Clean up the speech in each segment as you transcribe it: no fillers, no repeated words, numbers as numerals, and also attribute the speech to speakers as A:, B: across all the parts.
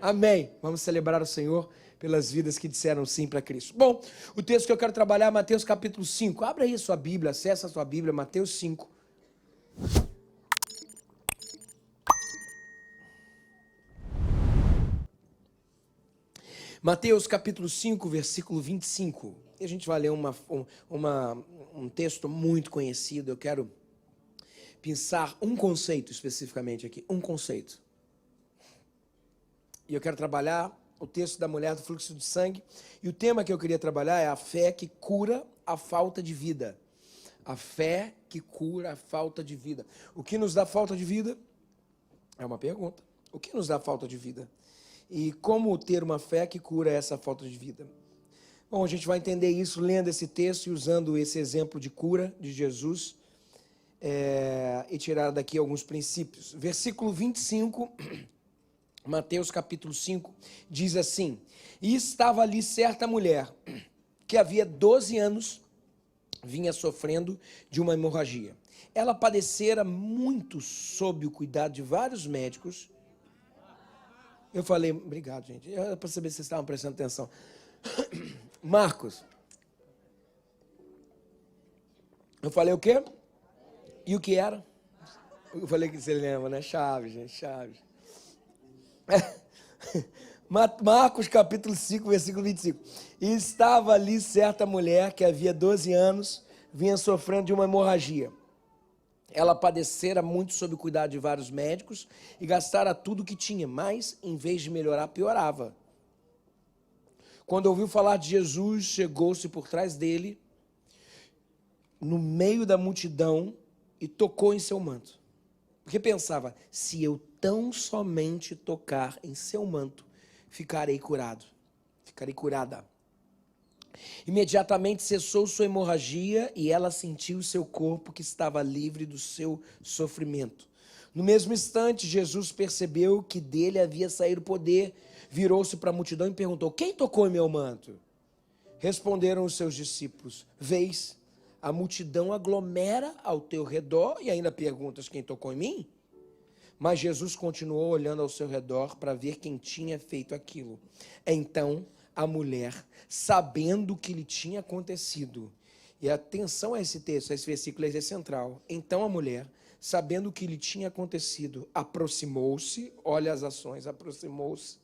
A: Amém. Vamos celebrar o Senhor pelas vidas que disseram sim para Cristo. Bom, o texto que eu quero trabalhar é Mateus capítulo 5. Abra aí a sua Bíblia, acessa a sua Bíblia, Mateus 5. Mateus capítulo 5, versículo 25. E a gente vai ler um texto muito conhecido. Eu quero pensar um conceito especificamente aqui, um conceito. E eu quero trabalhar o texto da mulher do fluxo de sangue. E o tema que eu queria trabalhar é a fé que cura a falta de vida. A fé que cura a falta de vida. O que nos dá falta de vida? É uma pergunta. O que nos dá falta de vida? E como ter uma fé que cura essa falta de vida? Bom, a gente vai entender isso lendo esse texto e usando esse exemplo de cura de Jesus e tirar daqui alguns princípios. Versículo 25, Mateus capítulo 5, diz assim: E estava ali certa mulher que havia 12 anos vinha sofrendo de uma hemorragia. Ela padecera muito sob o cuidado de vários médicos. Eu falei, obrigado, gente. Era para saber se vocês estavam prestando atenção. Marcos. Eu falei o quê? E o que era? Eu falei que você lembra, né? Chaves, gente, Chaves. Marcos capítulo 5, versículo 25. E estava ali certa mulher que havia 12 anos, vinha sofrendo de uma hemorragia. Ela padecera muito sob o cuidado de vários médicos e gastara tudo o que tinha, mas, em vez de melhorar, piorava. Quando ouviu falar de Jesus, chegou-se por trás dele, no meio da multidão, e tocou em seu manto. Porque pensava, se eu tão somente tocar em seu manto, ficarei curado, ficarei curada. Imediatamente cessou sua hemorragia e ela sentiu seu corpo que estava livre do seu sofrimento. No mesmo instante, Jesus percebeu que dele havia saído poder, virou-se para a multidão e perguntou: quem tocou em meu manto? Responderam os seus discípulos: vês, a multidão aglomera ao teu redor e ainda perguntas: quem tocou em mim? Mas Jesus continuou olhando ao seu redor para ver quem tinha feito aquilo. Então a mulher, sabendo o que lhe tinha acontecido, e atenção a esse texto, a esse versículo é central. Então a mulher, sabendo o que lhe tinha acontecido, aproximou-se, olha as ações, aproximou-se,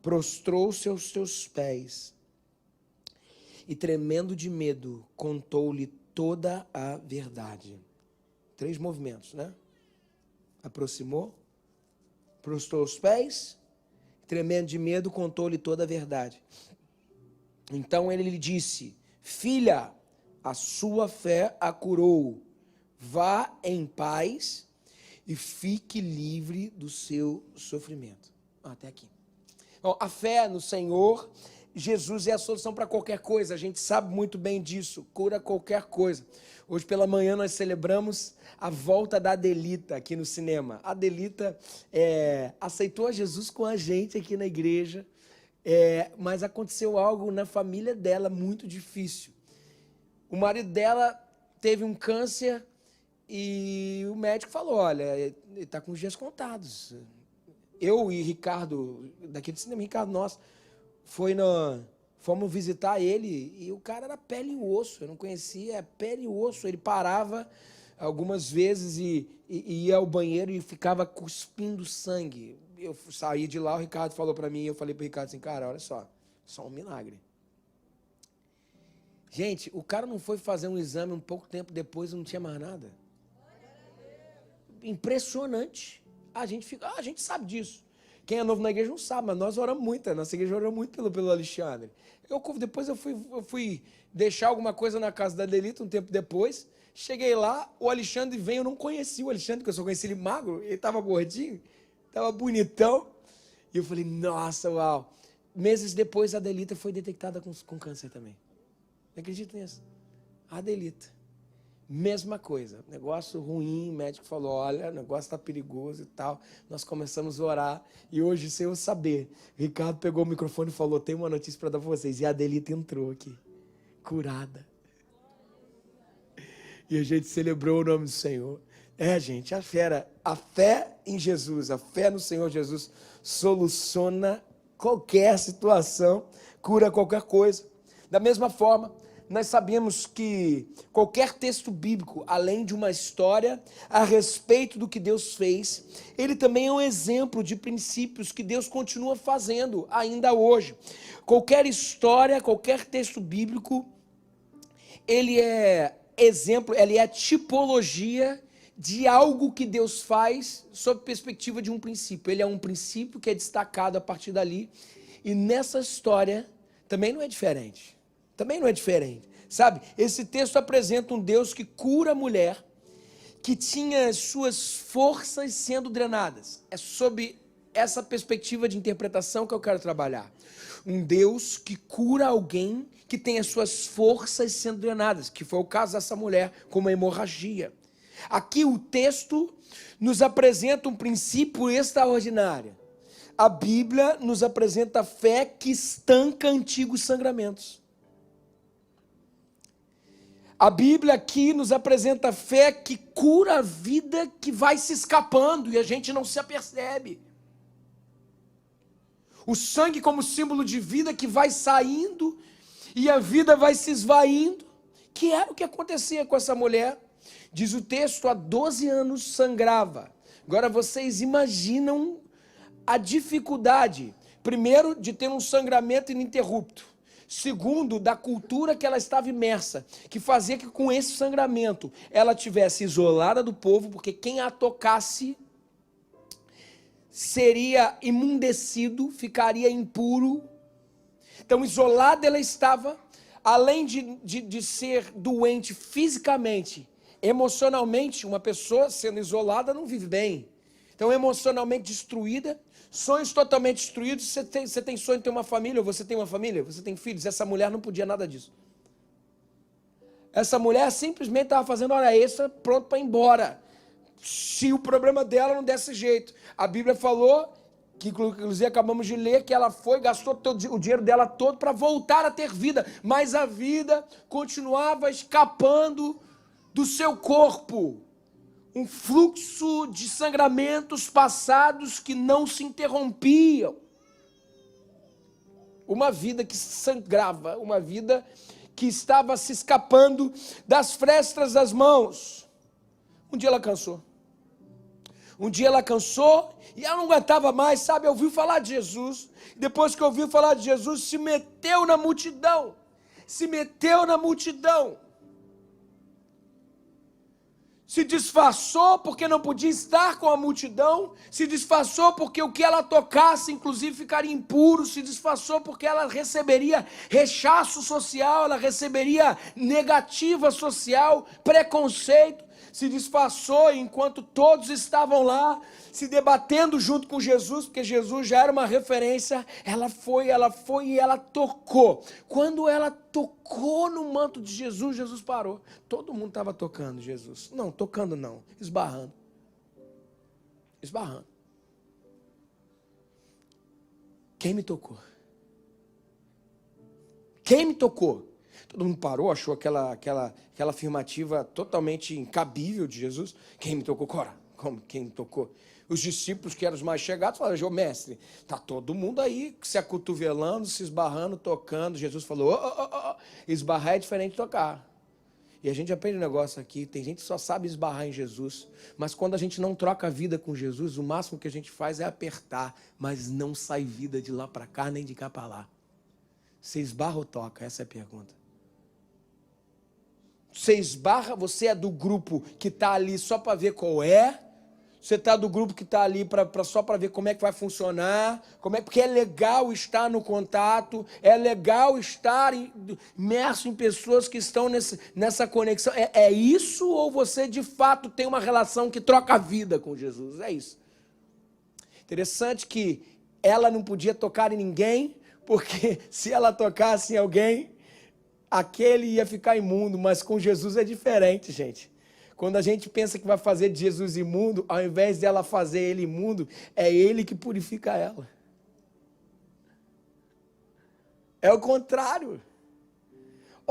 A: prostrou-se aos seus pés e, tremendo de medo, contou-lhe toda a verdade. 3 movimentos, né? Aproximou, prostrou os pés, tremendo de medo, contou-lhe toda a verdade. Então ele lhe disse: filha, a sua fé a curou. Vá em paz e fique livre do seu sofrimento. Até aqui. Bom, a fé no Senhor Jesus é a solução para qualquer coisa. A gente sabe muito bem disso. Cura qualquer coisa. Hoje pela manhã nós celebramos a volta da Adelita aqui no cinema. A Adelita aceitou a Jesus com a gente aqui na igreja, mas aconteceu algo na família dela muito difícil. O marido dela teve um câncer e o médico falou: olha, ele está com os dias contados. Eu e Ricardo, daqui do cinema, Ricardo nosso, fomos visitar ele e o cara era pele e osso. Eu não conhecia, pele e osso. Ele parava algumas vezes e ia ao banheiro e ficava cuspindo sangue. Eu saí de lá, o Ricardo falou para mim, eu falei para o Ricardo assim: cara, olha só um milagre. Gente, o cara não foi fazer um exame um pouco tempo depois e não tinha mais nada. Impressionante. A gente sabe disso. Quem é novo na igreja não sabe, mas nós oramos muito. A nossa igreja orou muito pelo Alexandre. Depois eu fui deixar alguma coisa na casa da Adelita um tempo depois. Cheguei lá, o Alexandre veio, eu não conhecia o Alexandre, porque eu só conheci ele magro. Ele estava gordinho, estava bonitão. E eu falei: nossa, uau. Meses depois, a Adelita foi detectada com câncer também. Não acredito nisso. A Adelita. Mesma coisa, negócio ruim, o médico falou: olha, o negócio está perigoso e tal. Nós começamos a orar e hoje, sem eu saber, Ricardo pegou o microfone e falou: tem uma notícia para dar para vocês. E a Adelita entrou aqui, curada. E a gente celebrou o nome do Senhor. Gente, a fé em Jesus, a fé no Senhor Jesus soluciona qualquer situação, cura qualquer coisa. Da mesma forma, nós sabemos que qualquer texto bíblico, além de uma história a respeito do que Deus fez, ele também é um exemplo de princípios que Deus continua fazendo ainda hoje. Qualquer história, qualquer texto bíblico, ele é exemplo, ele é tipologia de algo que Deus faz sob perspectiva de um princípio. Ele é um princípio que é destacado a partir dali. E nessa história também não é diferente. Também não é diferente. Sabe, esse texto apresenta um Deus que cura a mulher que tinha suas forças sendo drenadas. É sob essa perspectiva de interpretação que eu quero trabalhar. Um Deus que cura alguém que tem as suas forças sendo drenadas, que foi o caso dessa mulher com uma hemorragia. Aqui o texto nos apresenta um princípio extraordinário. A Bíblia nos apresenta a fé que estanca antigos sangramentos. A Bíblia aqui nos apresenta a fé que cura a vida que vai se escapando e a gente não se apercebe. O sangue como símbolo de vida que vai saindo e a vida vai se esvaindo, que era o que acontecia com essa mulher. Diz o texto, há 12 anos sangrava. Agora vocês imaginam a dificuldade, primeiro, de ter um sangramento ininterrupto. Segundo, da cultura que ela estava imersa, que fazia que com esse sangramento ela tivesse isolada do povo, porque quem a tocasse seria imundecido, ficaria impuro. Então, isolada ela estava, além de ser doente fisicamente, emocionalmente, uma pessoa sendo isolada não vive bem. Então, emocionalmente destruída, sonhos totalmente destruídos. Você tem sonho de ter uma família, ou você tem uma família, você tem filhos. Essa mulher não podia nada disso. Essa mulher simplesmente estava fazendo hora extra, pronto para ir embora. Se o problema dela não desse jeito. A Bíblia falou, que inclusive acabamos de ler, que ela foi, gastou o dinheiro dela todo para voltar a ter vida. Mas a vida continuava escapando do seu corpo. Um fluxo de sangramentos passados que não se interrompiam. Uma vida que sangrava, uma vida que estava se escapando das frestas das mãos. Um dia ela cansou. Um dia ela cansou e ela não aguentava mais, sabe? Ouviu falar de Jesus. Depois que ouviu falar de Jesus, se meteu na multidão. Se meteu na multidão. Se disfarçou porque não podia estar com a multidão, se disfarçou porque o que ela tocasse, inclusive, ficaria impuro, se disfarçou porque ela receberia rechaço social, ela receberia negativa social, preconceito, se disfarçou enquanto todos estavam lá, se debatendo junto com Jesus, porque Jesus já era uma referência. Ela foi e ela tocou. Quando ela tocou no manto de Jesus, Jesus parou. Todo mundo estava tocando Jesus. Não, tocando não, esbarrando. Esbarrando. Quem me tocou? Quem me tocou? Todo mundo parou, achou aquela afirmativa totalmente incabível de Jesus. Quem me tocou? Como quem me tocou? Os discípulos, que eram os mais chegados, falaram: mestre, está todo mundo aí se acotovelando, se esbarrando, tocando. Jesus falou: esbarrar é diferente de tocar. E a gente aprende um negócio aqui, tem gente que só sabe esbarrar em Jesus, mas quando a gente não troca a vida com Jesus, o máximo que a gente faz é apertar, mas não sai vida de lá para cá, nem de cá para lá. Você esbarra ou toca? Essa é a pergunta. Você esbarra, você é do grupo que está ali só para ver qual é? Você está do grupo que está ali só para ver como é que vai funcionar? Porque é legal estar no contato, é legal estar imerso em pessoas que estão nessa conexão. É isso, ou você de fato tem uma relação que troca a vida com Jesus? É isso. Interessante que ela não podia tocar em ninguém, porque se ela tocasse em alguém, aquele ia ficar imundo, mas com Jesus é diferente, gente. Quando a gente pensa que vai fazer de Jesus imundo, ao invés dela fazer ele imundo, é ele que purifica ela. É o contrário.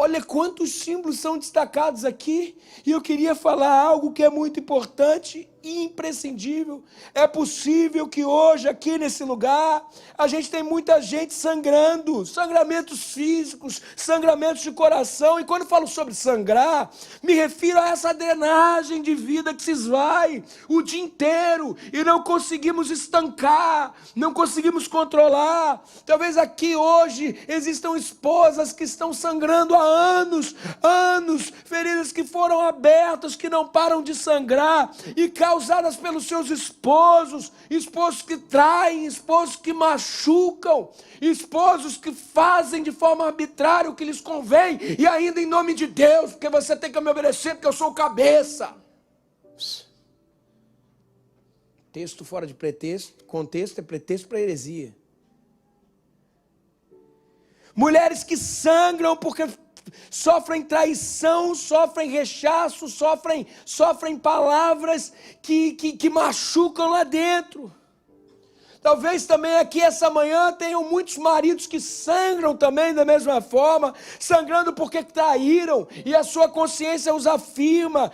A: Olha quantos símbolos são destacados aqui, e eu queria falar algo que é muito importante e imprescindível. É possível que hoje, aqui nesse lugar, a gente tem muita gente sangrando, sangramentos físicos, sangramentos de coração, e quando eu falo sobre sangrar, me refiro a essa drenagem de vida que se esvai o dia inteiro, e não conseguimos estancar, não conseguimos controlar. Talvez aqui hoje existam esposas que estão sangrando há anos, feridas que foram abertas, que não param de sangrar, e causadas pelos seus esposos que traem, esposos que machucam, esposos que fazem de forma arbitrária o que lhes convém, e ainda em nome de Deus, porque você tem que me obedecer, porque eu sou o cabeça. Texto fora de pretexto, contexto é pretexto para heresia. Mulheres que sangram porque sofrem traição, sofrem rechaço, sofrem palavras que machucam lá dentro. Talvez também aqui essa manhã tenham muitos maridos que sangram também da mesma forma, sangrando porque traíram, e a sua consciência os afirma,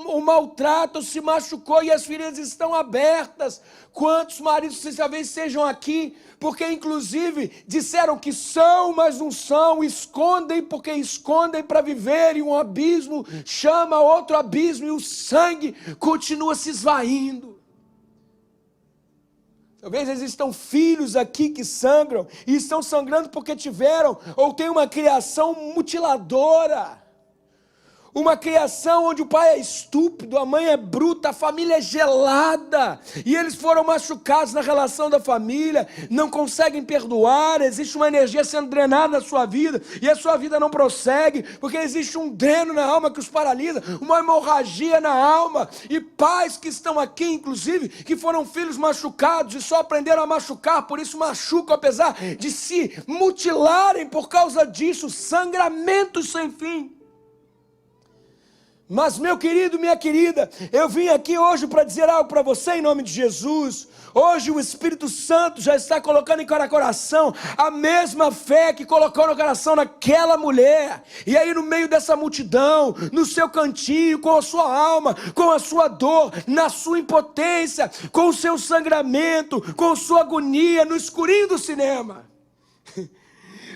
A: o maltrato se machucou e as feridas estão abertas. Quantos maridos talvez sejam aqui, porque inclusive disseram que são, mas não são, escondem porque escondem para viver, e um abismo chama outro abismo, e o sangue continua se esvaindo. Talvez existam filhos aqui que sangram, e estão sangrando porque tiveram, ou têm uma criação mutiladora, uma criação onde o pai é estúpido, a mãe é bruta, a família é gelada, e eles foram machucados na relação da família, não conseguem perdoar, existe uma energia sendo drenada na sua vida, e a sua vida não prossegue, porque existe um dreno na alma que os paralisa, uma hemorragia na alma, e pais que estão aqui, inclusive, que foram filhos machucados, e só aprenderam a machucar, por isso machucam, apesar de se mutilarem por causa disso, sangramentos sem fim. Mas meu querido, minha querida, eu vim aqui hoje para dizer algo para você em nome de Jesus. Hoje o Espírito Santo já está colocando em cada coração a mesma fé que colocou no coração daquela mulher. E aí no meio dessa multidão, no seu cantinho, com a sua alma, com a sua dor, na sua impotência, com o seu sangramento, com a sua agonia, no escurinho do cinema,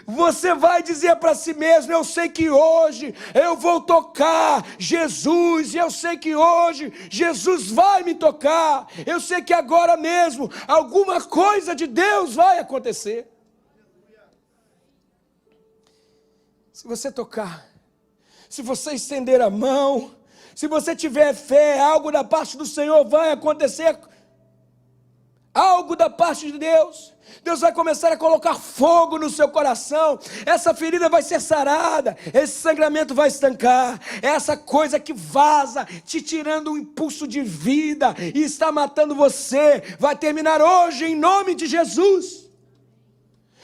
A: você vai dizer para si mesmo: eu sei que hoje eu vou tocar Jesus, e eu sei que hoje Jesus vai me tocar, eu sei que agora mesmo alguma coisa de Deus vai acontecer. Se você tocar, se você estender a mão, se você tiver fé, algo da parte do Senhor vai acontecer. Algo da parte de Deus. Deus vai começar a colocar fogo no seu coração. Essa ferida vai ser sarada. Esse sangramento vai estancar. Essa coisa que vaza, te tirando o impulso de vida e está matando você, vai terminar hoje em nome de Jesus.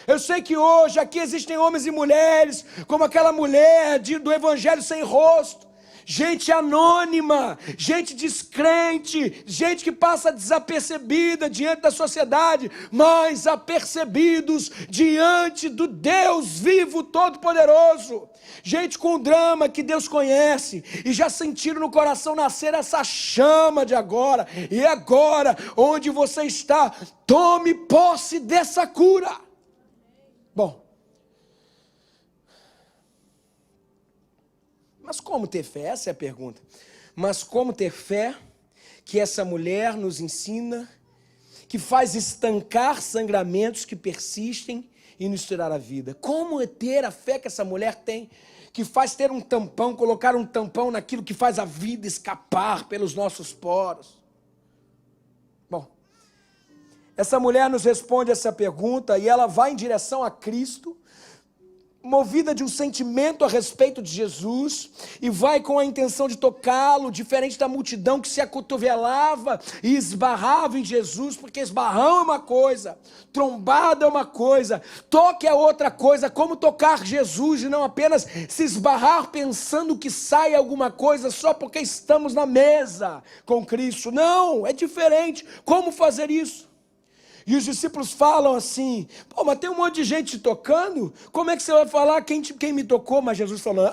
A: Eu sei que hoje aqui existem homens e mulheres, como aquela mulher do Evangelho sem rosto, gente anônima, gente descrente, gente que passa desapercebida diante da sociedade, mas apercebidos diante do Deus vivo, todo-poderoso. Gente com drama que Deus conhece, e já sentiram no coração nascer essa chama de agora. E agora, onde você está, tome posse dessa cura. Bom, mas como ter fé? Essa é a pergunta. Mas como ter fé que essa mulher nos ensina, que faz estancar sangramentos que persistem e nos tirar a vida? Como é ter a fé que essa mulher tem, que faz ter um tampão, colocar um tampão naquilo que faz a vida escapar pelos nossos poros? Bom, essa mulher nos responde essa pergunta, e ela vai em direção a Cristo, movida de um sentimento a respeito de Jesus, e vai com a intenção de tocá-lo, diferente da multidão que se acotovelava e esbarrava em Jesus, porque esbarrão é uma coisa, trombada é uma coisa, toque é outra coisa. Como tocar Jesus e não apenas se esbarrar pensando que sai alguma coisa só porque estamos na mesa com Cristo? Não, é diferente. Como fazer isso? E os discípulos falam assim: pô, mas tem um monte de gente tocando, como é que você vai falar quem me tocou? Mas Jesus falou: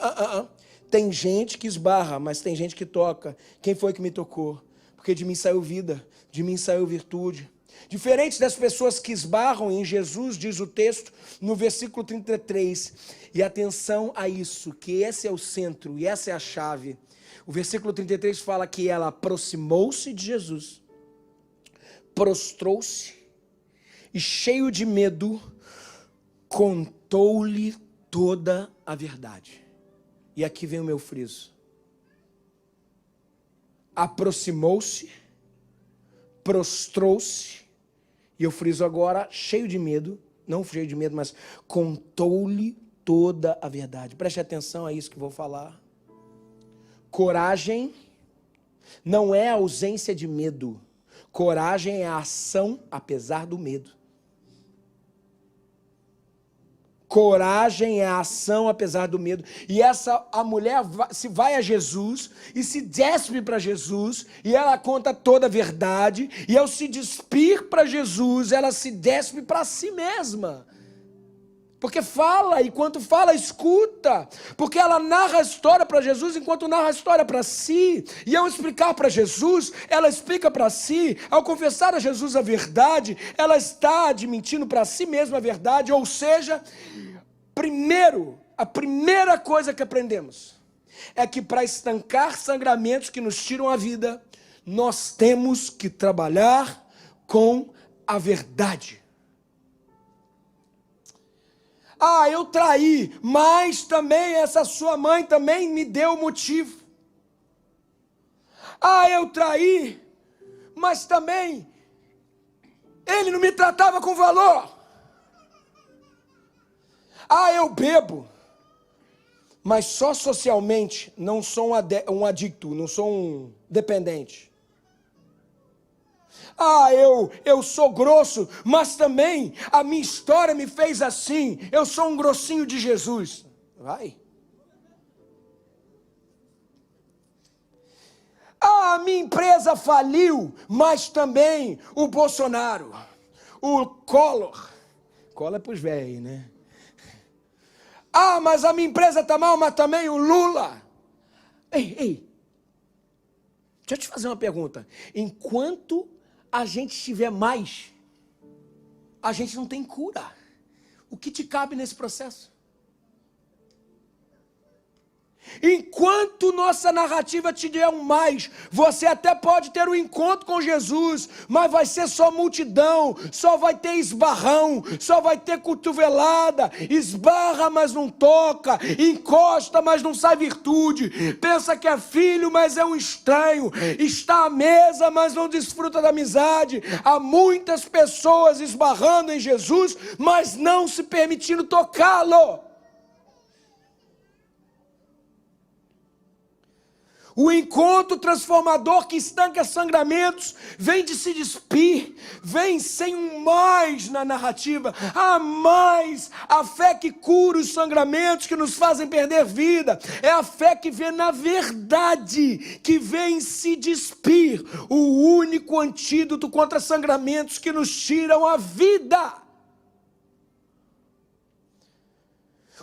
A: tem gente que esbarra, mas tem gente que toca. Quem foi que me tocou? Porque de mim saiu vida, de mim saiu virtude. Diferente das pessoas que esbarram em Jesus, diz o texto no versículo 33. E atenção a isso, que esse é o centro e essa é a chave. O versículo 33 fala que ela aproximou-se de Jesus, prostrou-se e, cheio de medo, contou-lhe toda a verdade. E aqui vem o meu friso. Aproximou-se, prostrou-se, e eu friso agora, cheio de medo, não cheio de medo, mas contou-lhe toda a verdade. Preste atenção a isso que vou falar. Coragem não é a ausência de medo. Coragem é a ação apesar do medo. Coragem é a ação apesar do medo. E a mulher vai a Jesus e se despe para Jesus, e ela conta toda a verdade, e ao se despir para Jesus, ela se despe para si mesma. Porque fala, e quando fala, escuta. Porque ela narra a história para Jesus, enquanto narra a história para si. E ao explicar para Jesus, ela explica para si. Ao confessar a Jesus a verdade, ela está admitindo para si mesma a verdade. Ou seja, a primeira coisa que aprendemos é que para estancar sangramentos que nos tiram a vida, nós temos que trabalhar com a verdade. Eu traí, mas também essa sua mãe também me deu motivo. Eu traí, mas também ele não me tratava com valor. Eu bebo, mas só socialmente, não sou um adicto, não sou um dependente. Eu sou grosso, mas também a minha história me fez assim. Eu sou um grossinho de Jesus. Vai. A minha empresa faliu, mas também o Bolsonaro, o Collor. Collor é pros velhos, né? Mas a minha empresa está mal, mas também o Lula. Ei. Deixa eu te fazer uma pergunta. Enquanto a gente tiver mais, a gente não tem cura. O que te cabe nesse processo? Enquanto nossa narrativa te der um mais, você até pode ter um encontro com Jesus, mas vai ser só multidão, só vai ter esbarrão, só vai ter cotovelada, esbarra, mas não toca, encosta, mas não sai virtude, pensa que é filho, mas é um estranho, está à mesa, mas não desfruta da amizade. Há muitas pessoas esbarrando em Jesus, mas não se permitindo tocá-lo. O encontro transformador que estanca sangramentos vem de se despir, vem sem um mais na narrativa. Há mais, a fé que cura os sangramentos que nos fazem perder vida. É a fé que vê na verdade, que vem se despir. O único antídoto contra sangramentos que nos tiram a vida.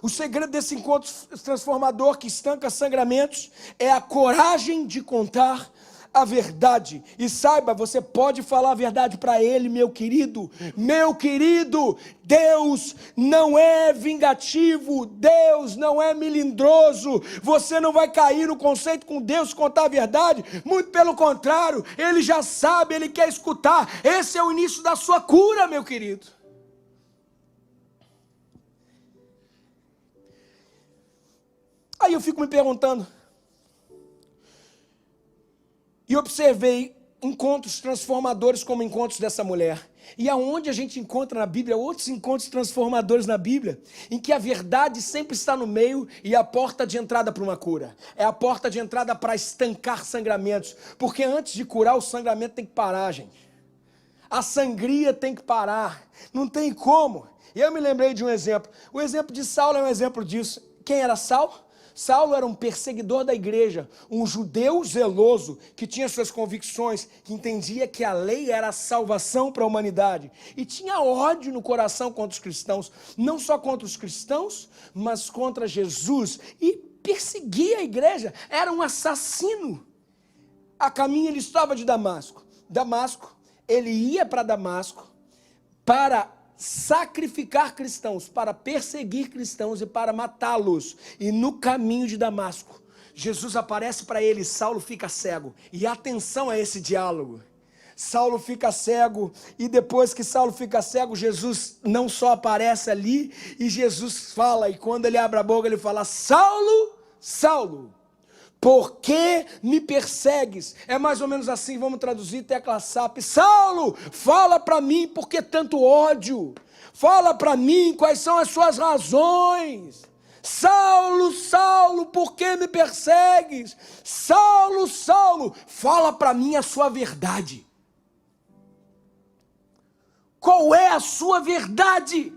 A: O segredo desse encontro transformador que estanca sangramentos é a coragem de contar a verdade. E saiba, você pode falar a verdade para ele, meu querido. Meu querido, Deus não é vingativo, Deus não é melindroso. Você não vai cair no conceito com Deus contar a verdade. Muito pelo contrário, ele já sabe, ele quer escutar. Esse é o início da sua cura, meu querido. Aí eu fico me perguntando, e observei encontros transformadores como encontros dessa mulher. E aonde a gente encontra na Bíblia outros encontros transformadores na Bíblia, em que a verdade sempre está no meio e a porta de entrada para uma cura. É a porta de entrada para estancar sangramentos, porque antes de curar o sangramento tem que parar, gente. A sangria tem que parar, não tem como. E eu me lembrei de um exemplo. O exemplo de Saulo é um exemplo disso. Quem era Saulo? Saulo era um perseguidor da igreja, um judeu zeloso, que tinha suas convicções, que entendia que a lei era a salvação para a humanidade. E tinha ódio no coração contra os cristãos, não só contra os cristãos, mas contra Jesus. E perseguia a igreja, era um assassino. A caminho ele estava de Damasco. Ele ia para Damasco para sacrificar cristãos, para perseguir cristãos e para matá-los. E no caminho de Damasco, Jesus aparece para ele, Saulo fica cego. E atenção a esse diálogo. Saulo fica cego, e depois que Saulo fica cego, Jesus não só aparece ali, e Jesus fala, e quando ele abre a boca, ele fala: Saulo, Saulo, por que me persegues? É mais ou menos assim, vamos traduzir tecla SAP. Saulo, fala para mim por que tanto ódio? Fala para mim quais são as suas razões. Saulo, Saulo, por que me persegues? Saulo, Saulo, fala para mim a sua verdade. Qual é a sua verdade?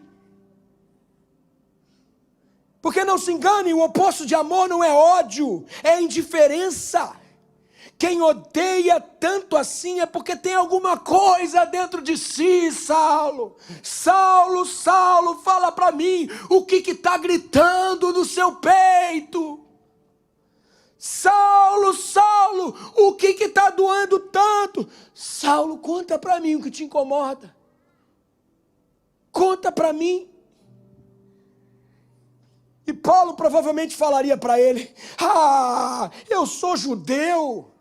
A: Porque não se engane, o oposto de amor não é ódio, é indiferença. Quem odeia tanto assim é porque tem alguma coisa dentro de si, Saulo. Saulo, Saulo, fala para mim o que está gritando no seu peito. Saulo, Saulo, o que está doendo tanto? Saulo, conta para mim o que te incomoda. Conta para mim. E Paulo provavelmente falaria para ele: eu sou judeu,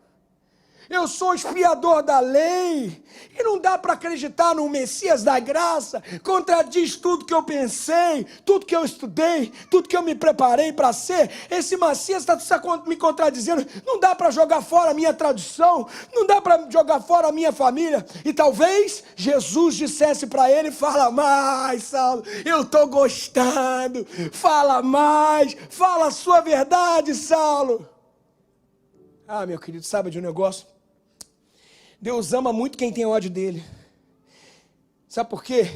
A: eu sou espiador da lei, e não dá para acreditar no Messias da graça, contradiz tudo que eu pensei, tudo que eu estudei, tudo que eu me preparei para ser. Esse Messias está me contradizendo, não dá para jogar fora a minha tradição, não dá para jogar fora a minha família. E talvez Jesus dissesse para ele: fala mais, Saulo, eu estou gostando, fala mais, fala a sua verdade, Saulo. Meu querido, sabe de um negócio? Deus ama muito quem tem ódio dele. Sabe por quê?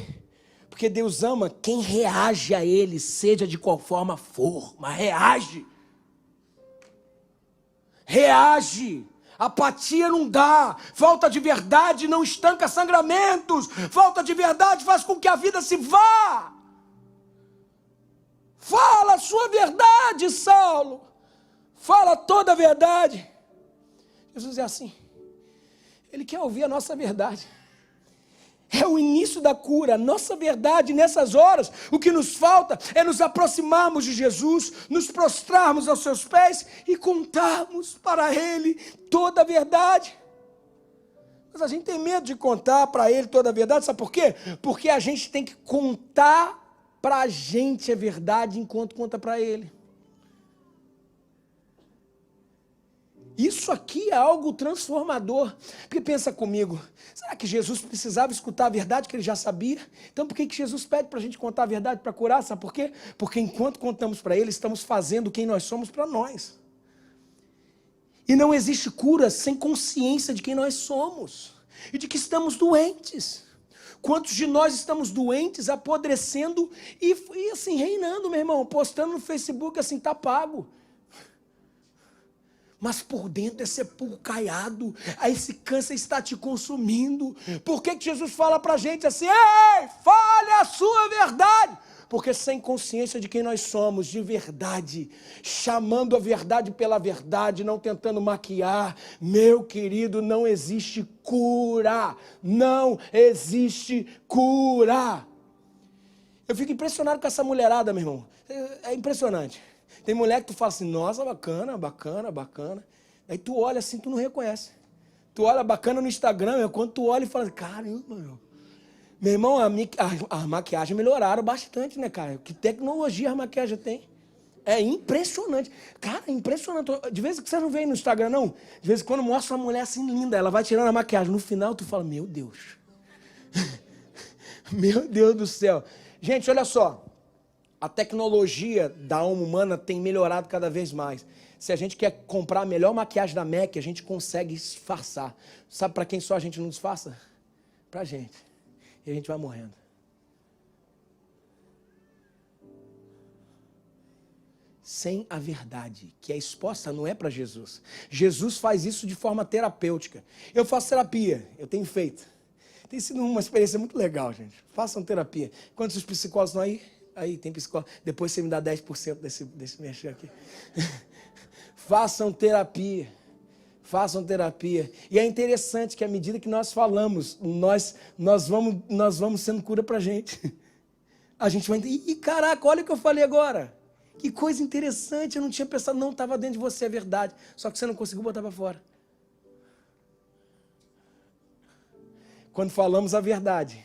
A: Porque Deus ama quem reage a ele, seja de qual forma for, mas reage. Reage. Apatia não dá. Falta de verdade não estanca sangramentos. Falta de verdade faz com que a vida se vá. Fala a sua verdade, Saulo. Fala toda a verdade. Jesus é assim. Ele quer ouvir a nossa verdade. É o início da cura, a nossa verdade. Nessas horas, o que nos falta é nos aproximarmos de Jesus, nos prostrarmos aos seus pés e contarmos para Ele toda a verdade. Mas a gente tem medo de contar para Ele toda a verdade, sabe por quê? Porque a gente tem que contar para a gente a verdade enquanto conta para Ele. Isso aqui é algo transformador. Porque pensa comigo, será que Jesus precisava escutar a verdade que ele já sabia? Então por que Jesus pede para a gente contar a verdade para curar? Sabe por quê? Porque enquanto contamos para ele, estamos fazendo quem nós somos para nós. E não existe cura sem consciência de quem nós somos e de que estamos doentes. Quantos de nós estamos doentes, apodrecendo e assim, reinando, meu irmão, postando no Facebook assim, tá pago. Mas por dentro é sepulcro caiado, aí esse câncer está te consumindo. Por que Jesus fala para a gente assim: ei, fale a sua verdade? Porque sem consciência de quem nós somos, de verdade, chamando a verdade pela verdade, não tentando maquiar, meu querido, não existe cura, não existe cura. Eu fico impressionado com essa mulherada, meu irmão, é impressionante. Tem mulher que tu fala assim: nossa, bacana, bacana, bacana. Aí tu olha assim, tu não reconhece. Tu olha bacana no Instagram, quando tu olha e fala: caramba, meu irmão, a maquiagem melhoraram bastante, né, cara? Que tecnologia a maquiagem tem. É impressionante. Cara, é impressionante. De vez em quando você não vê no Instagram, não. De vez em quando mostra uma mulher assim linda, ela vai tirando a maquiagem. No final tu fala: meu Deus. Meu Deus do céu. Gente, olha só. A tecnologia da alma humana tem melhorado cada vez mais. Se a gente quer comprar a melhor maquiagem da MAC, a gente consegue disfarçar. Sabe para quem só a gente não disfarça? Para a gente. E a gente vai morrendo. sem a verdade, que é exposta, não é para Jesus. Jesus faz isso de forma terapêutica. Eu faço terapia, eu tenho feito. Tem sido uma experiência muito legal, gente. Façam terapia. Quantos psicólogos estão aí? Aí, tem psicólogo. Depois você me dá 10% desse mexer aqui. Façam terapia. Façam terapia. E é interessante que à medida que nós falamos, nós vamos sendo cura pra gente. A gente vai entender. Ih, caraca, olha o que eu falei agora. Que coisa interessante, eu não tinha pensado, não, estava dentro de você, é verdade. Só que você não conseguiu botar para fora. Quando falamos a verdade,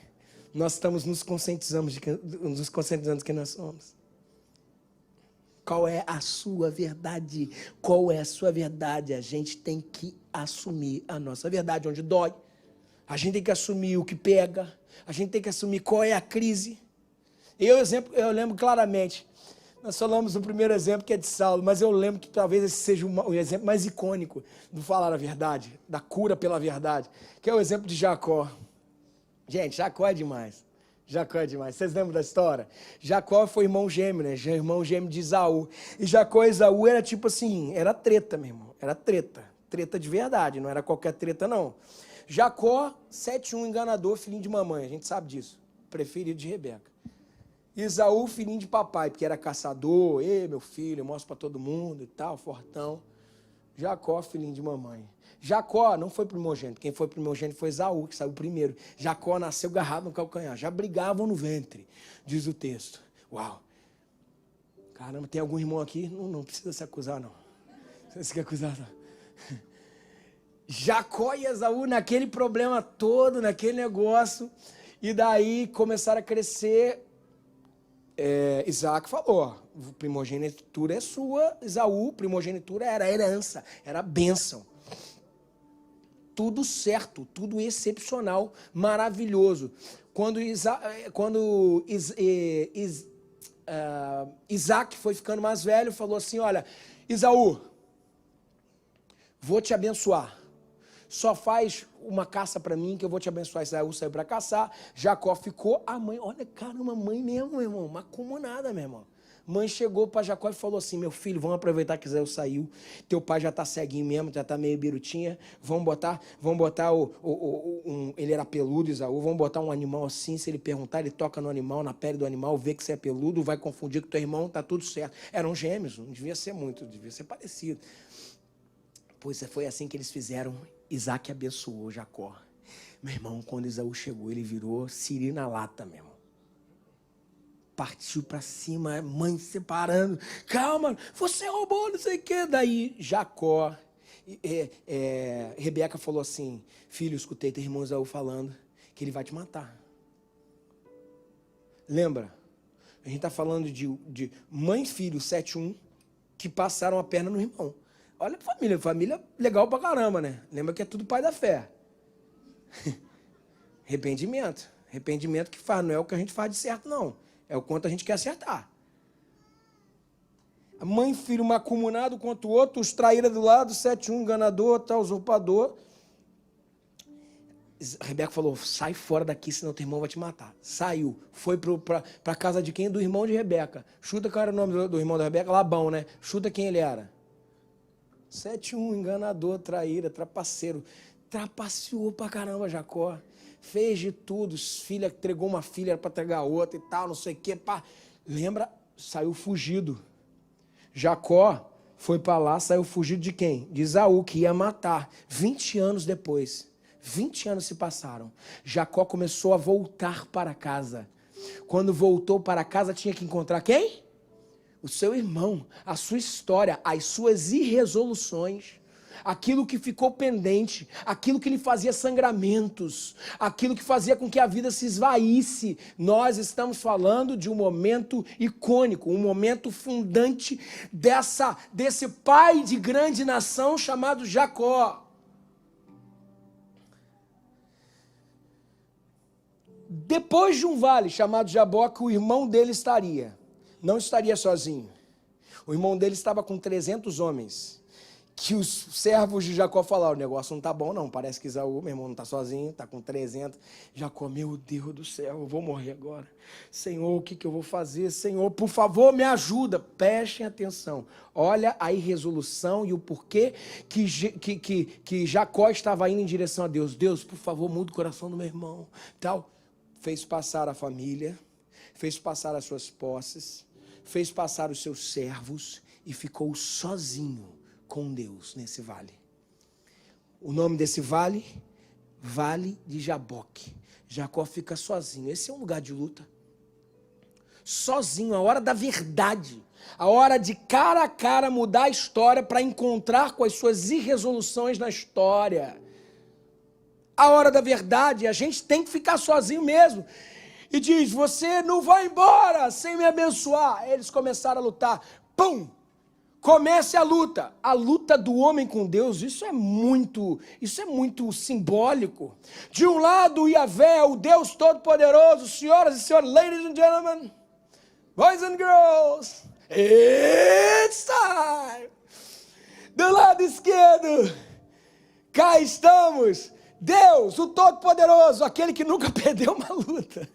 A: nós estamos nos conscientizando de quem nós somos. Qual é a sua verdade? Qual é a sua verdade? A gente tem que assumir a nossa verdade, onde dói. A gente tem que assumir o que pega. A gente tem que assumir qual é a crise. Eu lembro claramente. Nós falamos no primeiro exemplo, que é de Saulo, mas eu lembro que talvez esse seja o exemplo mais icônico do falar a verdade, da cura pela verdade, que é o exemplo de Jacó. Gente, Jacó é demais. Jacó é demais. Vocês lembram da história? Jacó foi irmão gêmeo, né? Irmão gêmeo de Esaú. E Jacó e Esaú era tipo assim, era treta, meu irmão. Era treta. Treta de verdade, não era qualquer treta, não. Jacó, 7-1, enganador, filhinho de mamãe, a gente sabe disso. Preferido de Rebeca. Esaú, filhinho de papai, porque era caçador. Ei, meu filho, eu mostro para todo mundo e tal, fortão. Jacó, filhinho de mamãe. Jacó não foi primogênito. Quem foi primogênito foi Esaú, que saiu primeiro. Jacó nasceu agarrado no calcanhar. Já brigavam no ventre, diz o texto. Uau. Caramba, tem algum irmão aqui? Não precisa se acusar, não. Você se quer acusar, não. Jacó e Esaú naquele problema todo, naquele negócio. E daí começaram a crescer. Isaac falou, primogenitura é sua, Esaú, primogenitura era herança, era bênção. Tudo certo, tudo excepcional, maravilhoso. Quando Isaac foi ficando mais velho, falou assim, olha, Esaú, vou te abençoar. Só faz uma caça para mim que eu vou te abençoar. Esaú saiu para caçar, Jacó ficou, a mãe, olha, caramba, mãe mesmo, meu irmão, uma comunada, meu irmão. Mãe chegou para Jacó e falou assim, meu filho, vamos aproveitar que Esaú saiu, teu pai já tá ceguinho mesmo, já tá meio birutinha, vamos botar ele era peludo, Esaú, vamos botar um animal assim, se ele perguntar, ele toca no animal, na pele do animal, vê que você é peludo, vai confundir com teu irmão, tá tudo certo. Eram gêmeos, não devia ser muito, devia ser parecido. Pois foi assim que eles fizeram. Isaac abençoou Jacó. Meu irmão, quando Esaú chegou, ele virou siri na lata, meu irmão. Partiu pra cima, mãe separando. Calma, você roubou, não sei o quê. Daí Jacó, Rebeca falou assim, filho, escutei teu irmão Esaú falando que ele vai te matar. Lembra? A gente tá falando de mãe e filho, 7-1, que passaram a perna no irmão. Olha a família legal pra caramba, né? Lembra que é tudo pai da fé. Arrependimento que faz, não é o que a gente faz de certo, não. É o quanto a gente quer acertar. A mãe e filho, um acumunado contra o outro, os traíra do lado, 7-1, enganador, tal, usurpador. Rebeca falou, sai fora daqui, senão teu irmão vai te matar. Saiu, foi pra casa de quem? Do irmão de Rebeca. Chuta qual era o nome do irmão da Rebeca? Labão, né? Chuta quem ele era. 7-1, enganador, traíra, trapaceiro. Trapaceou pra caramba Jacó. Fez de tudo. Filha, entregou uma filha, era pra entregar outra e tal, não sei o quê. Pá. Lembra? Saiu fugido. Jacó foi pra lá, saiu fugido de quem? De Esaú, que ia matar. 20 anos depois. 20 anos se passaram. Jacó começou a voltar para casa. Quando voltou para casa, tinha que encontrar quem? O seu irmão, a sua história, as suas irresoluções, aquilo que ficou pendente, aquilo que lhe fazia sangramentos, aquilo que fazia com que a vida se esvaísse. Nós estamos falando de um momento icônico, um momento fundante desse pai de grande nação chamado Jacó. Depois de um vale chamado Jaboque, o irmão dele não estaria sozinho. O irmão dele estava com 300 homens, que os servos de Jacó falaram, o negócio não tá bom não, parece que Esaú, meu irmão, não tá sozinho, tá com 300. Jacó, meu Deus do céu, eu vou morrer agora. Senhor, o que eu vou fazer? Senhor, por favor, me ajuda. Prestem atenção. Olha a irresolução e o porquê que Jacó estava indo em direção a Deus. Deus, por favor, muda o coração do meu irmão. Tal. Fez passar a família, fez passar as suas posses, fez passar os seus servos e ficou sozinho com Deus nesse vale. O nome desse vale, Vale de Jaboque. Jacó fica sozinho. Esse é um lugar de luta. Sozinho, a hora da verdade. A hora de cara a cara mudar a história para encontrar com as suas irresoluções na história. A hora da verdade, a gente tem que ficar sozinho mesmo. E diz, você não vai embora sem me abençoar. Eles começaram a lutar. Pum! Comece a luta do homem com Deus, isso é muito simbólico. De um lado, Yahvé, o Deus Todo-Poderoso, senhoras e senhores, ladies and gentlemen, boys and girls, it's time. Do lado esquerdo, cá estamos, Deus, o Todo-Poderoso, aquele que nunca perdeu uma luta.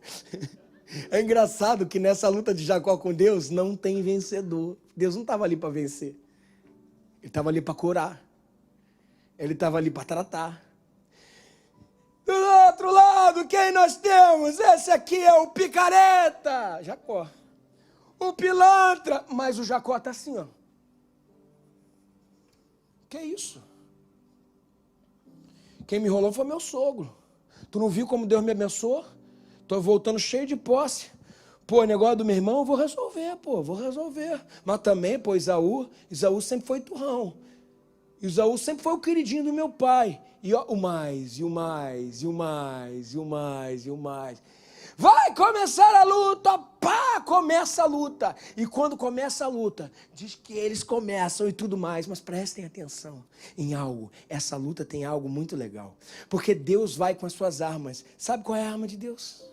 A: É engraçado que nessa luta de Jacó com Deus não tem vencedor. Deus não estava ali para vencer. Ele estava ali para curar. Ele estava ali para tratar. Do outro lado, quem nós temos? Esse aqui é o picareta, Jacó. O pilantra. Mas o Jacó está assim, ó. Que isso? Quem me enrolou foi meu sogro. Tu não viu como Deus me abençoou? Estou voltando cheio de posse. Pô, negócio do meu irmão, eu vou resolver. Mas também, pô, Esaú sempre foi turrão. Esaú sempre foi o queridinho do meu pai. E ó, o mais. Vai começar a luta, pá, começa a luta. E quando começa a luta, diz que eles começam e tudo mais. Mas prestem atenção em algo. Essa luta tem algo muito legal. Porque Deus vai com as suas armas. Sabe qual é a arma de Deus?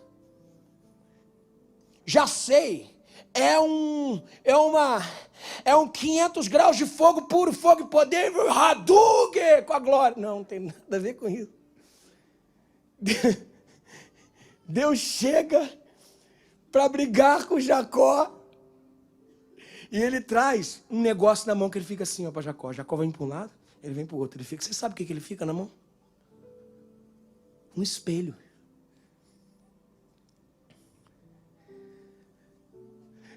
A: Já sei, é um 500 graus de fogo puro, fogo e poder, Hadouken, com a glória. Não tem nada a ver com isso. Deus chega para brigar com Jacó e ele traz um negócio na mão que ele fica assim, ó, para Jacó. Jacó vem para um lado, ele vem para o outro. Ele fica, você sabe o que ele fica na mão? Um espelho.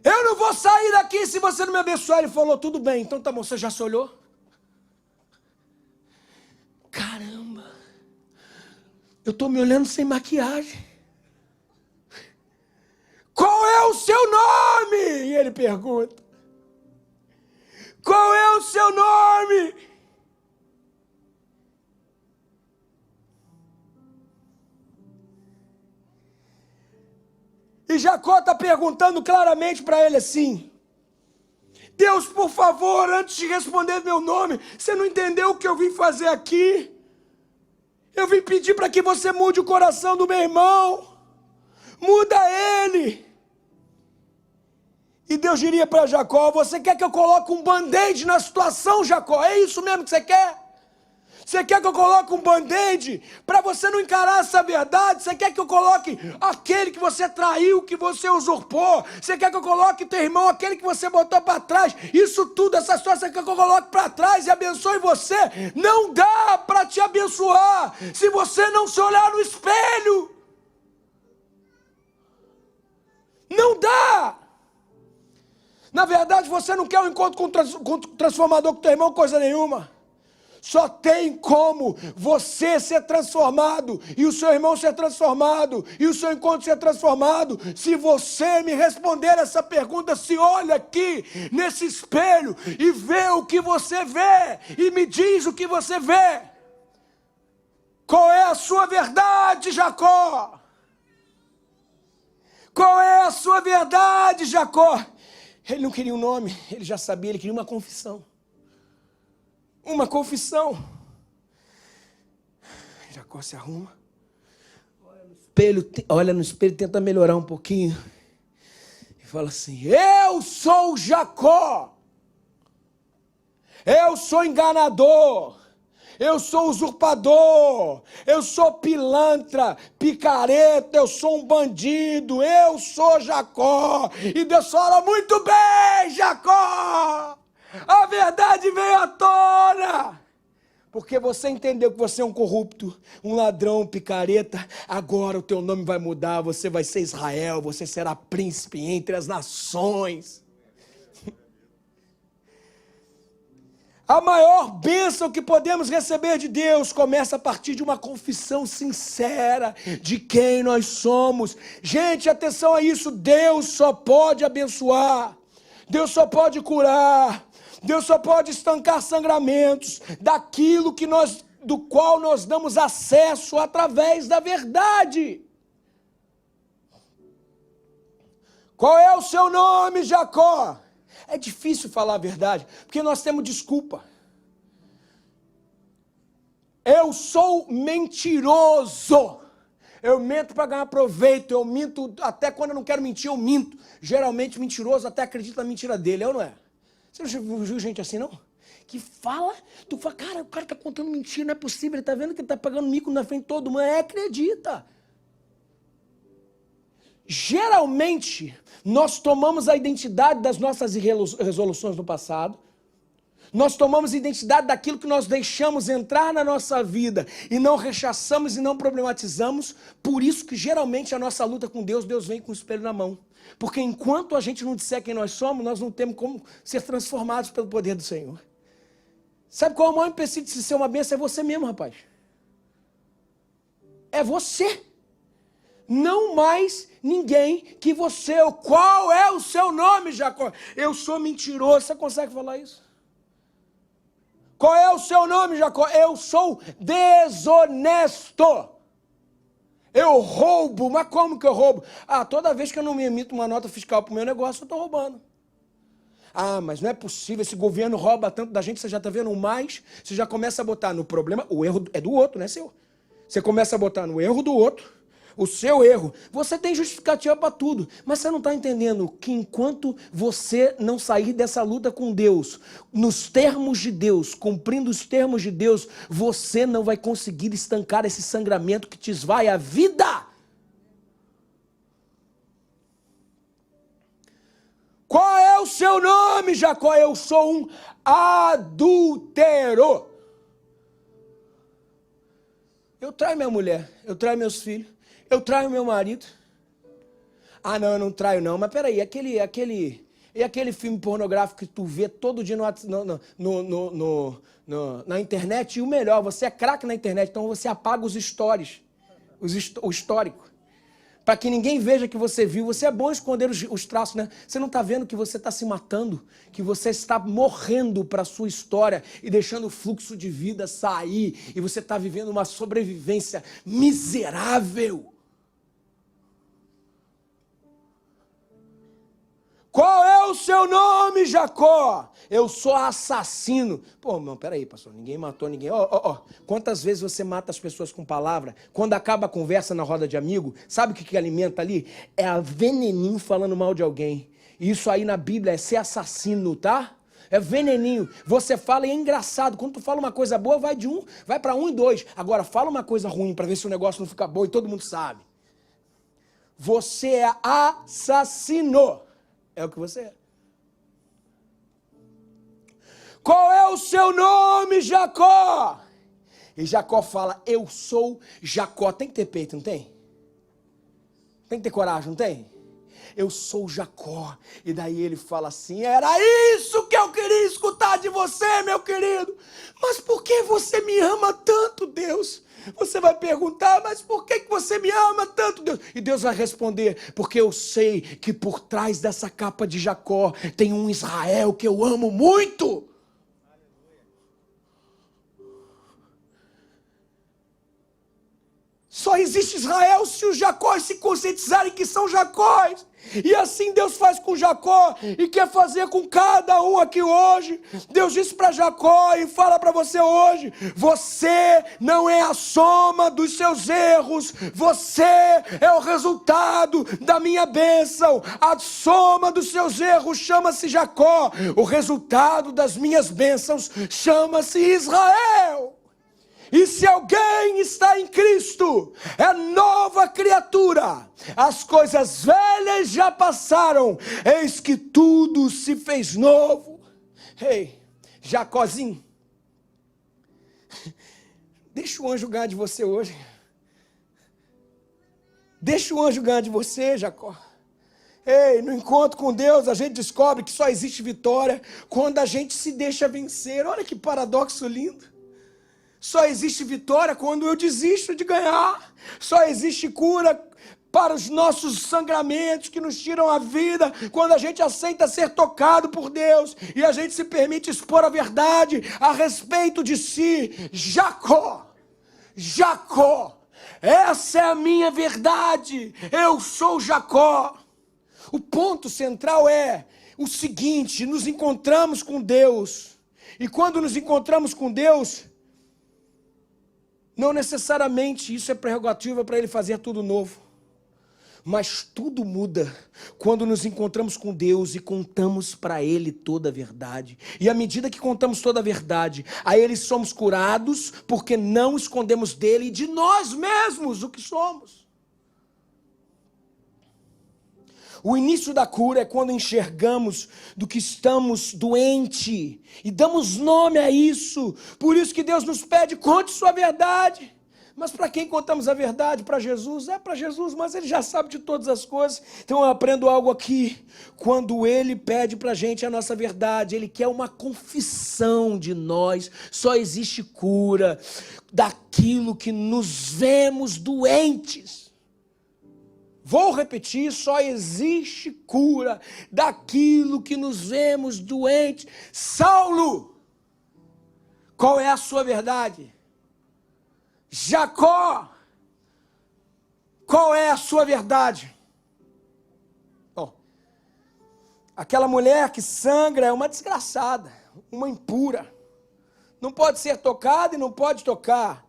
A: Eu não vou sair daqui se você não me abençoar. Ele falou, tudo bem, então tá bom, você já se olhou? Caramba, eu estou me olhando sem maquiagem. Qual é o seu nome? E ele pergunta. Qual é o seu nome? E Jacó está perguntando claramente para ele assim, Deus, por favor, antes de responder meu nome, você não entendeu o que eu vim fazer aqui? Eu vim pedir para que você mude o coração do meu irmão, muda ele. E Deus diria para Jacó, você quer que eu coloque um band-aid na situação, Jacó? É isso mesmo que você quer? Você quer que eu coloque um band-aid para você não encarar essa verdade? Você quer que eu coloque aquele que você traiu, que você usurpou? Você quer que eu coloque teu irmão, aquele que você botou para trás? Isso tudo, essa história, você quer que eu coloque para trás e abençoe você? Não dá para te abençoar se você não se olhar no espelho. Não dá. Na verdade, você não quer um encontro com o transformador com teu irmão, coisa nenhuma. Só tem como você ser transformado, e o seu irmão ser transformado, e o seu encontro ser transformado, se você me responder essa pergunta, se olha aqui nesse espelho e vê o que você vê, e me diz o que você vê. Qual é a sua verdade, Jacó? Qual é a sua verdade, Jacó? Ele não queria um nome, ele já sabia, ele queria uma confissão. Uma confissão. Jacó se arruma. Olha no espelho, tenta melhorar um pouquinho. E fala assim, eu sou Jacó. Eu sou enganador. Eu sou usurpador, eu sou pilantra, picareta, eu sou um bandido, eu sou Jacó. E Deus fala, muito bem, Jacó, a verdade veio à tona. Porque você entendeu que você é um corrupto, um ladrão, um picareta, agora o teu nome vai mudar, você vai ser Israel, você será príncipe entre as nações. A maior bênção que podemos receber de Deus começa a partir de uma confissão sincera de quem nós somos. Gente, atenção a isso, Deus só pode abençoar, Deus só pode curar, Deus só pode estancar sangramentos do qual nós damos acesso através da verdade. Qual é o seu nome, Jacó? É difícil falar a verdade, porque nós temos desculpa. Eu sou mentiroso. Eu minto para ganhar proveito, eu minto até quando eu não quero mentir, eu minto. Geralmente mentiroso até acredita na mentira dele, é ou não é? Você não viu gente assim, não? Que fala, tu fala, cara, o cara tá contando mentira, não é possível, ele tá vendo que ele tá pagando mico na frente de todo mundo, acredita. Geralmente, nós tomamos a identidade das nossas resoluções do passado, nós tomamos a identidade daquilo que nós deixamos entrar na nossa vida e não rechaçamos e não problematizamos, por isso que geralmente a nossa luta com Deus, Deus vem com o espelho na mão. Porque enquanto a gente não disser quem nós somos, nós não temos como ser transformados pelo poder do Senhor. Sabe qual é o maior empecilho de ser uma bênção? É você mesmo, rapaz. É você. Não mais ninguém que você. Qual é o seu nome, Jacó? Eu sou mentiroso. Você consegue falar isso? Qual é o seu nome, Jacó? Eu sou desonesto. Eu roubo. Mas como que eu roubo? Toda vez que eu não me emito uma nota fiscal para o meu negócio, eu estou roubando. Mas não é possível, esse governo rouba tanto da gente, você já está vendo mais, você já começa a botar no problema, o erro é do outro, não é seu. Você começa a botar no erro do outro, o seu erro. Você tem justificativa para tudo, mas você não está entendendo que enquanto você não sair dessa luta com Deus, nos termos de Deus, cumprindo os termos de Deus, você não vai conseguir estancar esse sangramento que te esvai a vida. Qual é o seu nome, Jacó? Eu sou um adúltero. Eu traio minha mulher, eu traio meus filhos, eu traio meu marido. Não, eu não traio não, mas peraí, aquele filme pornográfico que tu vê todo dia na internet, e o melhor, você é craque na internet, então você apaga os stories, o histórico. Para que ninguém veja que você viu. Você é bom esconder os traços, né? Você não está vendo que você está se matando, que você está morrendo para a sua história e deixando o fluxo de vida sair, e você está vivendo uma sobrevivência miserável. Qual é o seu nome, Jacó? Eu sou assassino. Pô, não, peraí, pastor, ninguém matou ninguém. Quantas vezes você mata as pessoas com palavra? Quando acaba a conversa na roda de amigo, sabe o que alimenta ali? É a veneninho falando mal de alguém. Isso aí na Bíblia é ser assassino, tá? É veneninho. Você fala e é engraçado. Quando tu fala uma coisa boa, vai para 1 e 2. Agora, fala uma coisa ruim para ver se o negócio não fica bom e todo mundo sabe. Você é assassino. É o que você é. Qual é o seu nome, Jacó? E Jacó fala, eu sou Jacó. Tem que ter peito, não tem? Tem que ter coragem, não tem? Eu sou Jacó. E daí ele fala assim, era isso que eu queria escutar de você, meu querido. Mas por que você me ama tanto, Deus? Você vai perguntar, mas por que você me ama tanto, Deus? E Deus vai responder, porque eu sei que por trás dessa capa de Jacó tem um Israel que eu amo muito. Só existe Israel se os Jacóis se conscientizarem que são Jacóis. E assim Deus faz com Jacó e quer fazer com cada um aqui hoje. Deus disse para Jacó e fala para você hoje: você não é a soma dos seus erros, você é o resultado da minha bênção. A soma dos seus erros chama-se Jacó, o resultado das minhas bênçãos chama-se Israel. E se alguém está em Cristo, é nova criatura. As coisas velhas já passaram, eis que tudo se fez novo. Ei, Jacózinho, deixa o anjo ganhar de você hoje. Deixa o anjo ganhar de você, Jacó. Ei, no encontro com Deus, a gente descobre que só existe vitória quando a gente se deixa vencer. Olha que paradoxo lindo. Só existe vitória quando eu desisto de ganhar. Só existe cura para os nossos sangramentos que nos tiram a vida quando a gente aceita ser tocado por Deus e a gente se permite expor a verdade a respeito de si. Jacó, essa é a minha verdade. Eu sou Jacó. O ponto central é o seguinte: nos encontramos com Deus. E quando nos encontramos com Deus, não necessariamente isso é prerrogativa para Ele fazer tudo novo. Mas tudo muda quando nos encontramos com Deus e contamos para Ele toda a verdade. E à medida que contamos toda a verdade, a Ele somos curados, porque não escondemos dele e de nós mesmos o que somos. O início da cura é quando enxergamos do que estamos doentes e damos nome a isso. Por isso que Deus nos pede: conte sua verdade. Mas para quem contamos a verdade? Para Jesus? É para Jesus, mas Ele já sabe de todas as coisas. Então eu aprendo algo aqui. Quando Ele pede para a gente a nossa verdade, Ele quer uma confissão de nós. Só existe cura daquilo que nos vemos doentes. Vou repetir: só existe cura daquilo que nos vemos doentes. Saulo, qual é a sua verdade? Jacó, qual é a sua verdade? Bom, aquela mulher que sangra é uma desgraçada, uma impura. Não pode ser tocada e não pode tocar.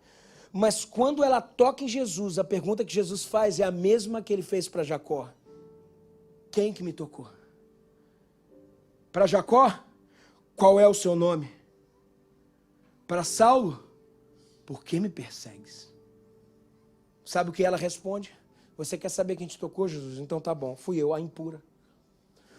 A: Mas quando ela toca em Jesus, a pergunta que Jesus faz é a mesma que ele fez para Jacó: quem que me tocou? Para Jacó, qual é o seu nome? Para Saulo, por que me persegues? Sabe o que ela responde? Você quer saber quem te tocou, Jesus? Então tá bom, fui eu, a impura.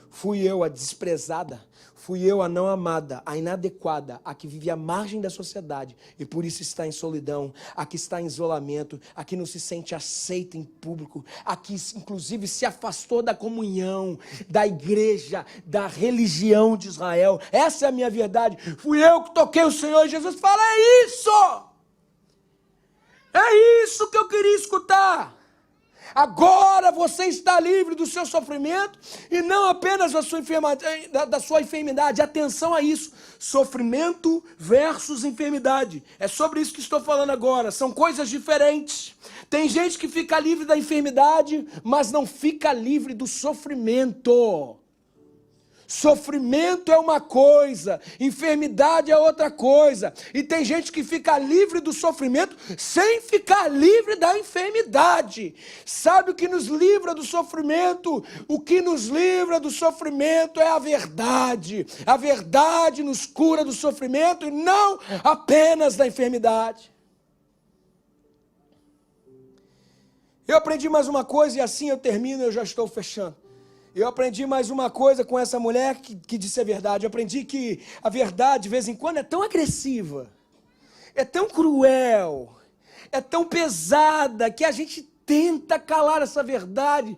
A: Fui eu, a desprezada. Fui eu, a não amada, a inadequada, a que vive à margem da sociedade e por isso está em solidão, a que está em isolamento, a que não se sente aceita em público, a que inclusive se afastou da comunhão, da igreja, da religião de Israel. Essa é a minha verdade. Fui eu que toquei o Senhor. E Jesus fala: é isso! É isso que eu queria escutar. Agora você está livre do seu sofrimento e não apenas da sua enfermidade. Atenção a isso: sofrimento versus enfermidade. É sobre isso que estou falando agora. São coisas diferentes. Tem gente que fica livre da enfermidade, mas não fica livre do sofrimento. Sofrimento é uma coisa, enfermidade é outra coisa. E tem gente que fica livre do sofrimento sem ficar livre da enfermidade. Sabe o que nos livra do sofrimento? O que nos livra do sofrimento é a verdade. A verdade nos cura do sofrimento e não apenas da enfermidade. Eu aprendi mais uma coisa e assim eu termino, eu já estou fechando. Eu aprendi mais uma coisa com essa mulher que disse a verdade. Eu aprendi que a verdade, de vez em quando, é tão agressiva, é tão cruel, é tão pesada, que a gente tenta calar essa verdade,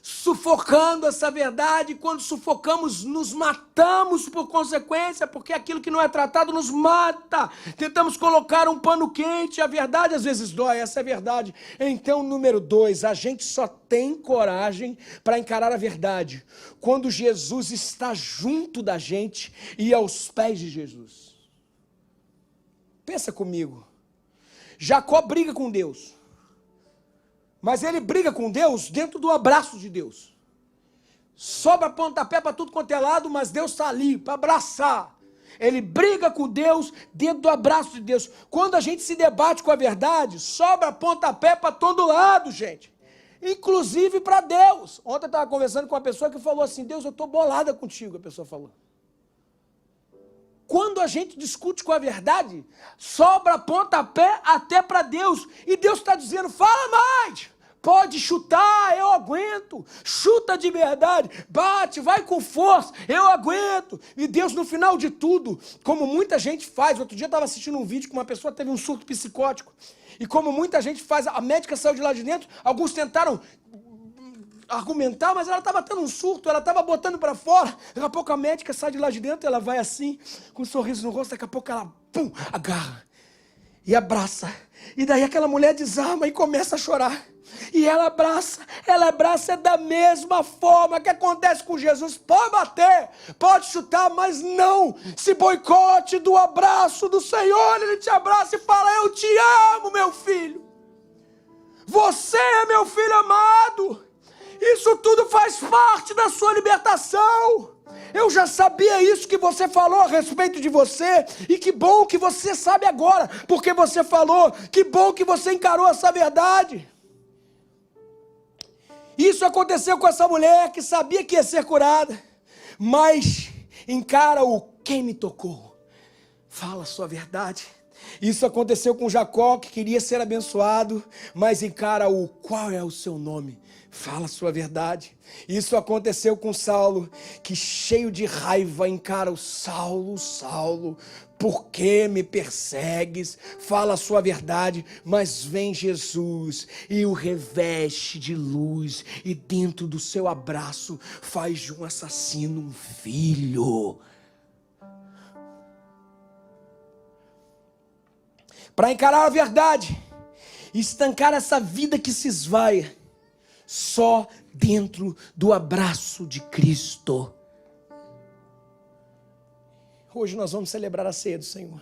A: sufocando essa verdade. Quando sufocamos, nos matamos por consequência, porque aquilo que não é tratado nos mata. Tentamos colocar um pano quente, a verdade às vezes dói, essa é a verdade. Então, número 2, a gente só tem coragem para encarar a verdade quando Jesus está junto da gente e aos pés de Jesus. Pensa comigo. Jacó briga com Deus. Mas ele briga com Deus dentro do abraço de Deus. Sobra pontapé para tudo quanto é lado, mas Deus está ali para abraçar. Ele briga com Deus dentro do abraço de Deus. Quando a gente se debate com a verdade, sobra pontapé para todo lado, gente. Inclusive para Deus. Ontem eu estava conversando com uma pessoa que falou assim: Deus, eu estou bolada contigo, a pessoa falou. Quando a gente discute com a verdade, sobra pontapé até para Deus. E Deus está dizendo: fala mais. Pode chutar, eu aguento. Chuta de verdade, bate, vai com força, eu aguento. E Deus, no final de tudo, como muita gente faz, outro dia eu estava assistindo um vídeo que uma pessoa teve um surto psicótico. E como muita gente faz, a médica saiu de lá de dentro, alguns tentaram argumentar, mas ela estava tendo um surto, ela estava botando para fora. Daqui a pouco a médica sai de lá de dentro, ela vai assim, com um sorriso no rosto, daqui a pouco ela, pum, agarra e abraça. E daí aquela mulher desarma e começa a chorar. E ela abraça da mesma forma que acontece com Jesus. Pode bater, pode chutar, mas não se boicote do abraço do Senhor. Ele te abraça e fala: eu te amo, meu filho. Você é meu filho amado. Isso tudo faz parte da sua libertação. Eu já sabia isso que você falou a respeito de você. E que bom que você sabe agora, porque você falou. Que bom que você encarou essa verdade. Isso aconteceu com essa mulher que sabia que ia ser curada, mas encara o quem me tocou. Fala a sua verdade. Isso aconteceu com Jacó, que queria ser abençoado, mas encara o qual é o seu nome. Fala a sua verdade. Isso aconteceu com Saulo, que cheio de raiva encara o Saulo, Saulo, por que me persegues? Fala a sua verdade, mas vem Jesus e o reveste de luz e dentro do seu abraço faz de um assassino um filho. Para encarar a verdade, estancar essa vida que se esvaia, só dentro do abraço de Cristo. Hoje nós vamos celebrar a ceia do Senhor.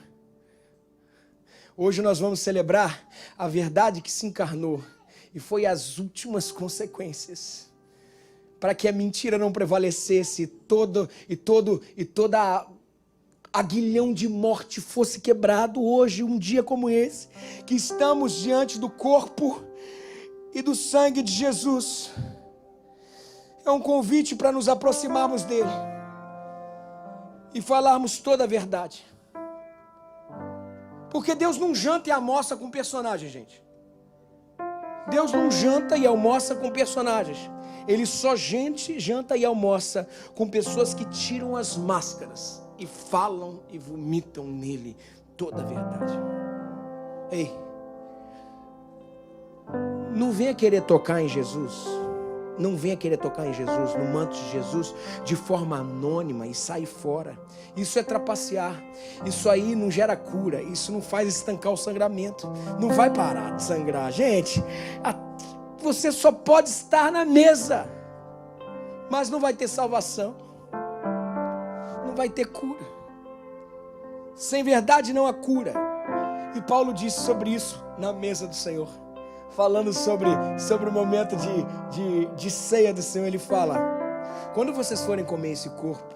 A: Hoje nós vamos celebrar a verdade que se encarnou e foi as últimas consequências para que a mentira não prevalecesse, toda aguilhão de morte fosse quebrado. Hoje, um dia como esse, que estamos diante do corpo e do sangue de Jesus, é um convite para nos aproximarmos dele e falarmos toda a verdade. Porque Deus não janta e almoça com personagem, gente. Deus não janta e almoça com personagens. Ele só janta e almoça com pessoas que tiram as máscaras e falam e vomitam nele toda a verdade. Ei, não venha querer tocar em Jesus. Não venha querer tocar em Jesus, no manto de Jesus, de forma anônima e sair fora. Isso é trapacear. Isso aí não gera cura. Isso não faz estancar o sangramento. Não vai parar de sangrar. Gente, você só pode estar na mesa, mas não vai ter salvação. Não vai ter cura. Sem verdade não há cura. E Paulo disse sobre isso na mesa do Senhor. Falando sobre o momento de ceia do Senhor, ele fala: quando vocês forem comer esse corpo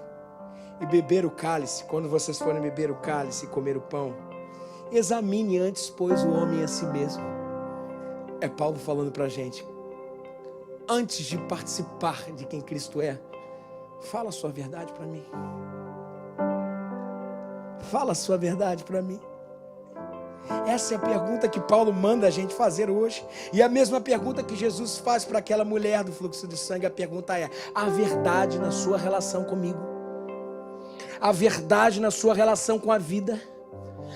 A: e beber o cálice, quando vocês forem beber o cálice e comer o pão, examine antes, pois, o homem a si mesmo. É Paulo falando para a gente: antes de participar de quem Cristo é, fala a sua verdade para mim. Fala a sua verdade para mim. Essa é a pergunta que Paulo manda a gente fazer hoje. E a mesma pergunta que Jesus faz para aquela mulher do fluxo de sangue. A pergunta é: a verdade na sua relação comigo? A verdade na sua relação com a vida?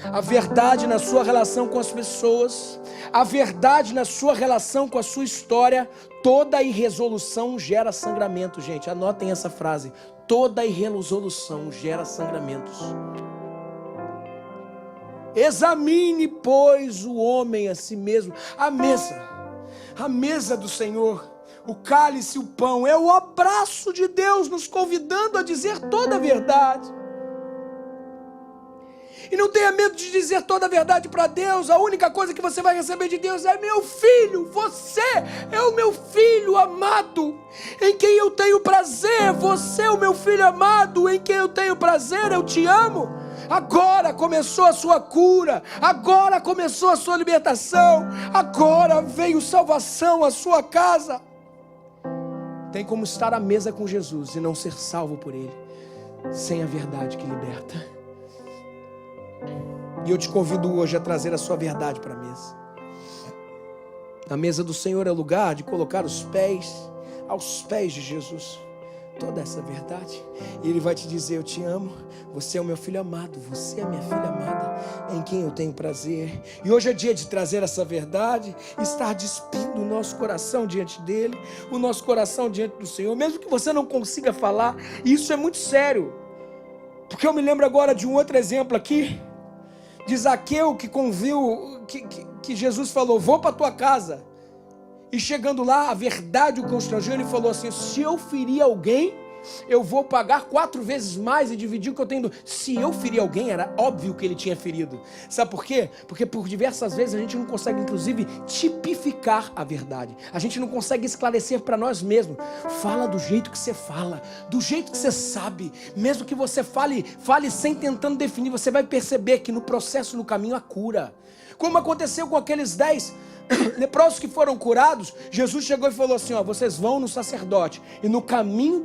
A: A verdade na sua relação com as pessoas? A verdade na sua relação com a sua história? Toda irresolução gera sangramento, gente. Anotem essa frase: toda irresolução gera sangramentos. Examine, pois, o homem a si mesmo. A mesa do Senhor, o cálice, o pão, é o abraço de Deus nos convidando a dizer toda a verdade. E não tenha medo de dizer toda a verdade para Deus. A única coisa que você vai receber de Deus é: meu filho, você é o meu filho amado, em quem eu tenho prazer. Você é o meu filho amado, em quem eu tenho prazer. Eu te amo. Agora começou a sua cura, agora começou a sua libertação, agora veio salvação à sua casa. Tem como estar à mesa com Jesus e não ser salvo por Ele, sem a verdade que liberta. E eu te convido hoje a trazer a sua verdade para a mesa. A mesa do Senhor é o lugar de colocar os pés aos pés de Jesus, toda essa verdade. E Ele vai te dizer: eu te amo, você é o meu filho amado, você é a minha filha amada, em quem eu tenho prazer. E hoje é dia de trazer essa verdade, estar despindo o nosso coração diante dEle, o nosso coração diante do Senhor, mesmo que você não consiga falar. E isso é muito sério, porque eu me lembro agora de um outro exemplo aqui, de Zaqueu, que conviu, que Jesus falou: vou para a tua casa. E chegando lá, a verdade o constrangeu. Ele falou assim: se eu ferir alguém, eu vou pagar 4 vezes mais e dividir o que eu tenho. Se eu ferir alguém, era óbvio que ele tinha ferido. Sabe por quê? Porque por diversas vezes a gente não consegue, inclusive, tipificar a verdade. A gente não consegue esclarecer para nós mesmos. Fala do jeito que você fala, do jeito que você sabe. Mesmo que você fale sem tentando definir, você vai perceber que no processo, no caminho, há cura. Como aconteceu com aqueles 10 leprosos que foram curados. Jesus chegou e falou assim: ó, vocês vão no sacerdote, e no caminho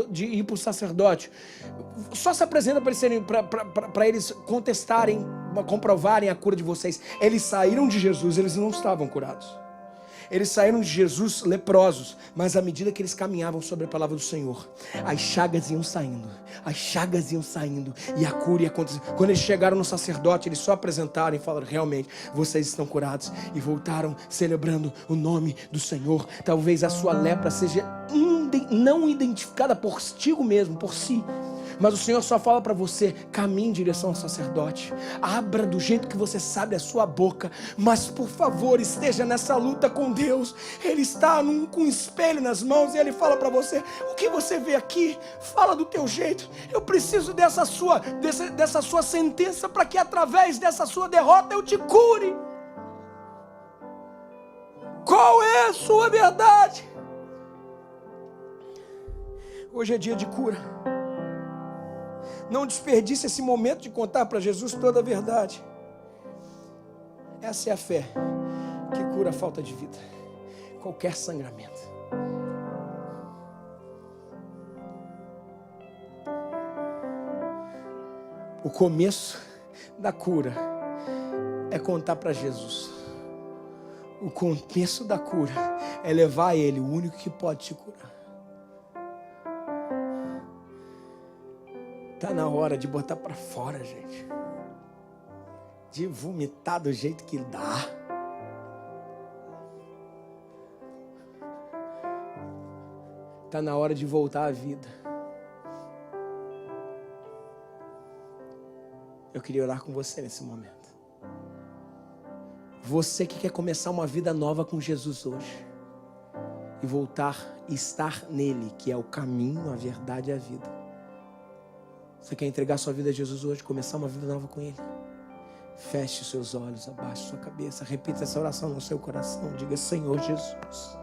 A: de ir para o sacerdote, só se apresenta para eles contestarem, comprovarem a cura de vocês. Eles saíram de Jesus, eles não estavam curados. Eles saíram de Jesus leprosos, mas à medida que eles caminhavam sobre a palavra do Senhor, as chagas iam saindo, e a cura ia acontecer. Quando eles chegaram no sacerdote, eles só apresentaram e falaram: realmente, vocês estão curados, e voltaram celebrando o nome do Senhor. Talvez a sua lepra seja não identificada por ti mesmo, por si, mas o Senhor só fala para você: caminhe em direção ao sacerdote, abra do jeito que você sabe a sua boca, mas por favor, esteja nessa luta com Deus. Ele está com um espelho nas mãos, e Ele fala para você: o que você vê aqui, fala do teu jeito. Eu preciso dessa sua sentença, para que através dessa sua derrota eu te cure. Qual é a sua verdade? Hoje é dia de cura. Não desperdice esse momento de contar para Jesus toda a verdade. Essa é a fé que cura a falta de vida, qualquer sangramento. O começo da cura é contar para Jesus. O começo da cura é levar a Ele, o único que pode te curar. Está na hora de botar para fora, gente. De vomitar do jeito que dá. Está na hora de voltar à vida. Eu queria orar com você nesse momento. Você que quer começar uma vida nova com Jesus hoje. E voltar e estar nele, que é o caminho, a verdade e a vida. Você quer entregar sua vida a Jesus hoje, começar uma vida nova com Ele? Feche os seus olhos, abaixe sua cabeça, repita essa oração no seu coração. Diga: Senhor Jesus,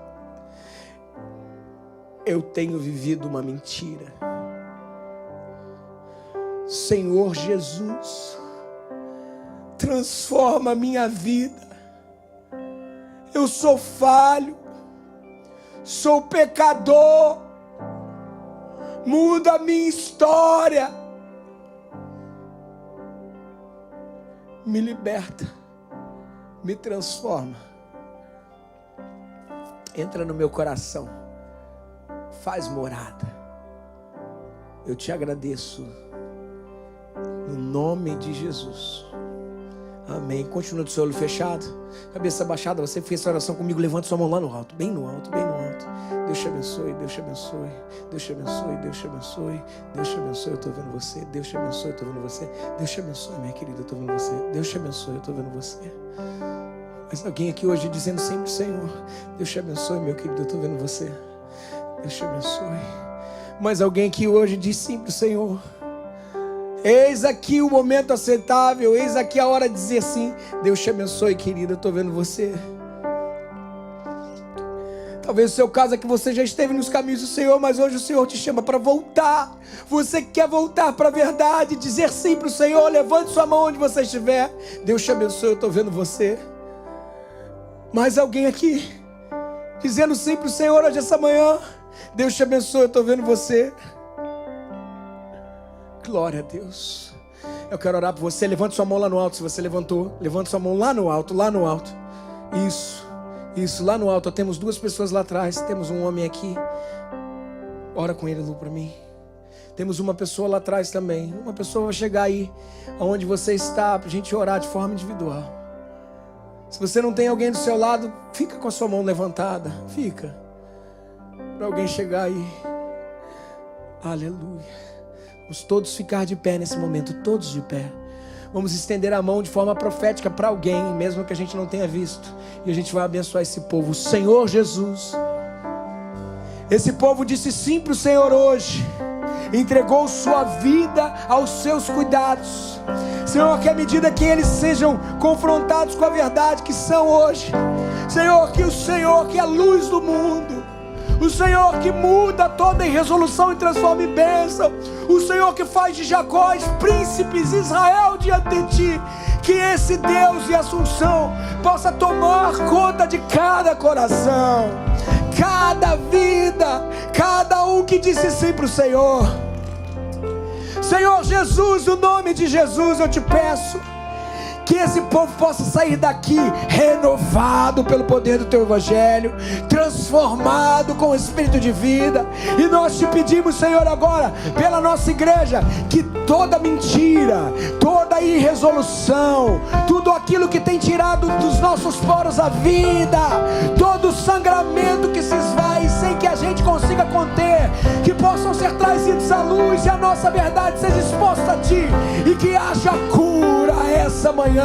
A: eu tenho vivido uma mentira. Senhor Jesus, transforma a minha vida. Eu sou falho, sou pecador. Muda a minha história. Me liberta, me transforma, entra no meu coração, faz morada. Eu te agradeço, no nome de Jesus, amém. Continua do seu olho fechado, cabeça baixada. Você fez essa oração comigo, levanta sua mão lá no alto, bem no alto, bem no alto. Deus te abençoe, Deus te abençoe, Deus te abençoe, Deus te abençoe, Deus te abençoe, eu estou vendo você. Deus te abençoe, eu estou vendo você. Deus te abençoe, minha querida, eu estou vendo você. Deus te abençoe, eu estou vendo você. Mas alguém aqui hoje dizendo sempre: Senhor, Deus te abençoe, meu querido, eu estou vendo você. Deus te abençoe. Mas alguém aqui hoje diz sempre: Senhor, Eis aqui o momento aceitável, eis aqui a hora de dizer sim. Deus te abençoe, querida, eu estou vendo você. Talvez o seu caso é que você já esteve nos caminhos do Senhor, mas hoje o Senhor te chama para voltar. Você quer voltar para a verdade, dizer sim para o Senhor, levante sua mão onde você estiver. Deus te abençoe, eu estou vendo você. Mais alguém aqui, dizendo sim para o Senhor hoje, essa manhã. Deus te abençoe, eu estou vendo você. Glória a Deus. Eu quero orar por você. Levante sua mão lá no alto, se você levantou. Levante sua mão lá no alto, lá no alto. Isso, lá no alto. Temos duas pessoas lá atrás. Temos um homem aqui. Ora com ele, Lu, para mim. Temos uma pessoa lá atrás também. Uma pessoa vai chegar aí, aonde você está, para a gente orar de forma individual. Se você não tem alguém do seu lado, fica com a sua mão levantada. Fica. Para alguém chegar aí. Aleluia. Vamos todos ficar de pé nesse momento, todos de pé. Vamos estender a mão de forma profética para alguém, mesmo que a gente não tenha visto. E a gente vai abençoar esse povo. Senhor Jesus, esse povo disse sim para o Senhor hoje. Entregou sua vida aos seus cuidados. Senhor, que à medida que eles sejam confrontados com a verdade que são hoje, Senhor, que o Senhor, que é a luz do mundo, o Senhor que muda toda irresolução e transforma em bênção, o Senhor que faz de Jacó príncipes Israel diante de ti, que esse Deus e Assunção possa tomar conta de cada coração, cada vida, cada um que disse sim para o Senhor. Senhor Jesus, no nome de Jesus eu te peço que esse povo possa sair daqui renovado pelo poder do teu evangelho, transformado com o espírito de vida. E nós te pedimos, Senhor, agora pela nossa igreja, que toda mentira, toda irresolução, tudo aquilo que tem tirado dos nossos poros a vida, todo sangramento que se esvai sem que a gente consiga conter, que possam ser trazidos à luz e a nossa verdade seja exposta a ti, e que haja cura essa manhã.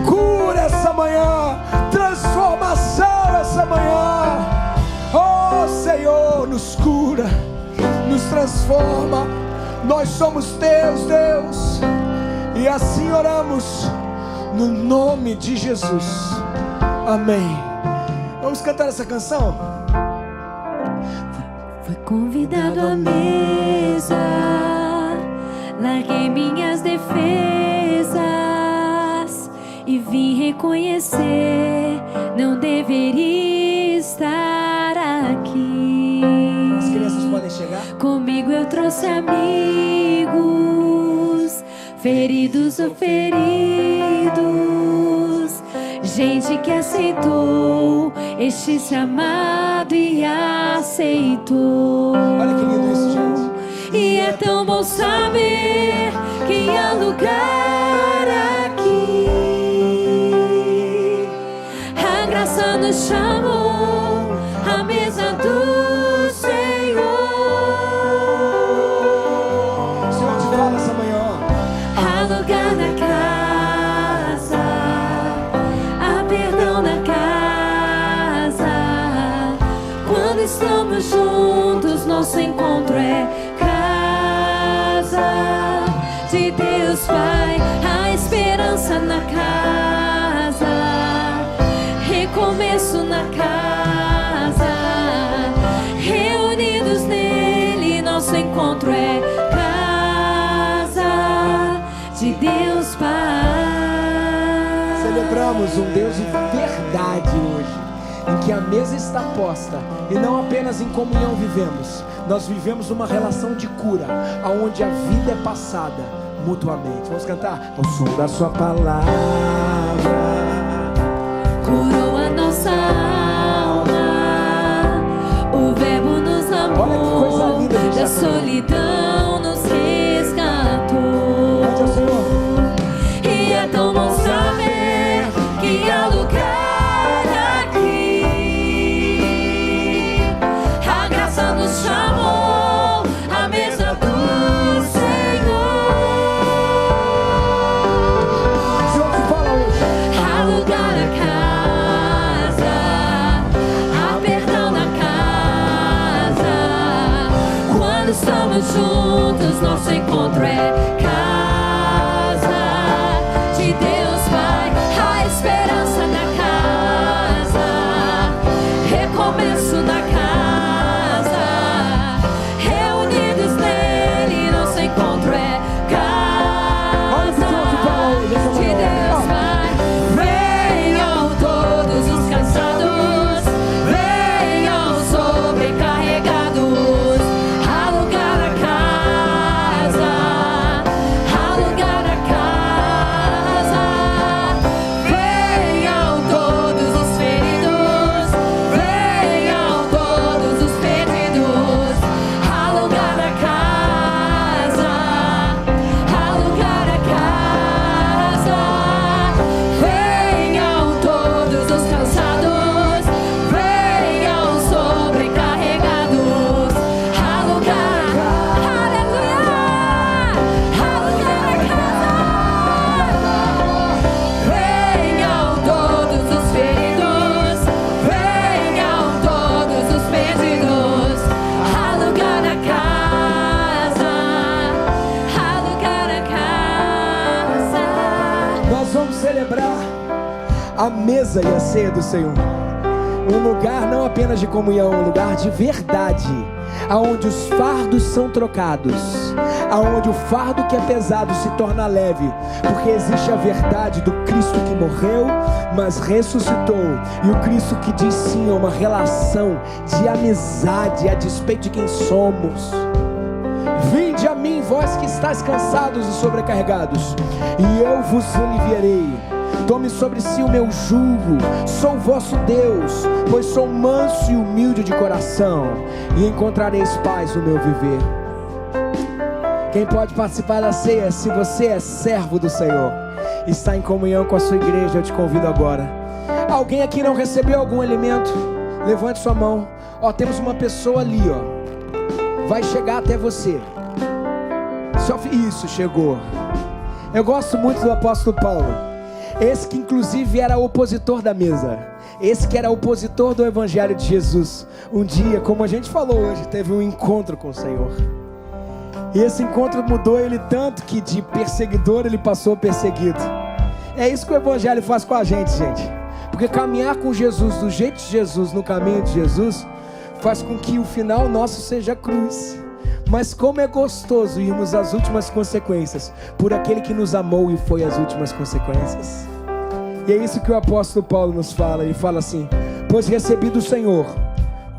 A: Cura essa manhã, transformação essa manhã. Oh Senhor, nos cura, nos transforma. Nós somos teus, Deus, e assim oramos no nome de Jesus. Amém. Vamos cantar essa canção?
B: Fui convidado à mesa, larguei minhas defesas e vim reconhecer, não deveria estar aqui.
A: As crianças podem chegar?
B: Comigo eu trouxe amigos, feridos ou feridos, gente que aceitou este chamado e aceitou.
A: Olha que lindo isso, gente.
B: E é tão bom saber que há lugar aqui. A graça nos chamou à mesa do Senhor.
A: O Senhor te fala essa manhã.
B: Há lugar na casa, há perdão na casa. Quando estamos juntos, nosso encontro é casa de Deus Pai. Há esperança na casa, recomeço na casa. Reunidos nele, nosso encontro é casa de Deus Pai.
A: Celebramos um Deus de verdade hoje, em que a mesa está posta e não apenas em comunhão vivemos. Nós vivemos uma relação de cura, onde a vida é passada mutuamente. Vamos cantar? Ao som da sua palavra
B: Curou a nossa alma, o verbo nos amou.
A: Olha que coisa linda, gente,
B: da solidão nos resgatou.
A: Cante ao Senhor.
B: E é tão bom saber que há lugar aqui. A graça nos chamou à mesa do Senhor.
A: O Senhor te fala hoje.
B: Há lugar na casa, há perdão na casa. Quando estamos juntos, nosso encontro é casa
A: a mesa e a ceia do Senhor. Um lugar não apenas de comunhão, um lugar de verdade, aonde os fardos são trocados, aonde o fardo que é pesado se torna leve, porque existe a verdade do Cristo que morreu, mas ressuscitou, e o Cristo que diz sim a uma relação de amizade a despeito de quem somos. Vinde a mim, vós que estáis cansados e sobrecarregados, e eu vos aliviarei. Tome sobre si o meu jugo, sou o vosso Deus, pois sou manso e humilde de coração, e encontrareis paz no meu viver. Quem pode participar da ceia? Se você é servo do Senhor, está em comunhão com a sua igreja, eu te convido agora. Alguém aqui não recebeu algum alimento? Levante sua mão. Temos uma pessoa ali, vai chegar até você. Isso, chegou. Eu gosto muito do apóstolo Paulo. Esse que inclusive era opositor da mesa, esse que era opositor do evangelho de Jesus. Um dia, como a gente falou hoje, teve um encontro com o Senhor, e esse encontro mudou ele tanto que de perseguidor ele passou a perseguido. É isso que o evangelho faz com a gente, porque caminhar com Jesus, do jeito de Jesus, no caminho de Jesus, faz com que o final nosso seja a cruz. Mas como é gostoso irmos às últimas consequências por aquele que nos amou e foi às últimas consequências. E é isso que o apóstolo Paulo nos fala. Ele fala assim: pois recebi do Senhor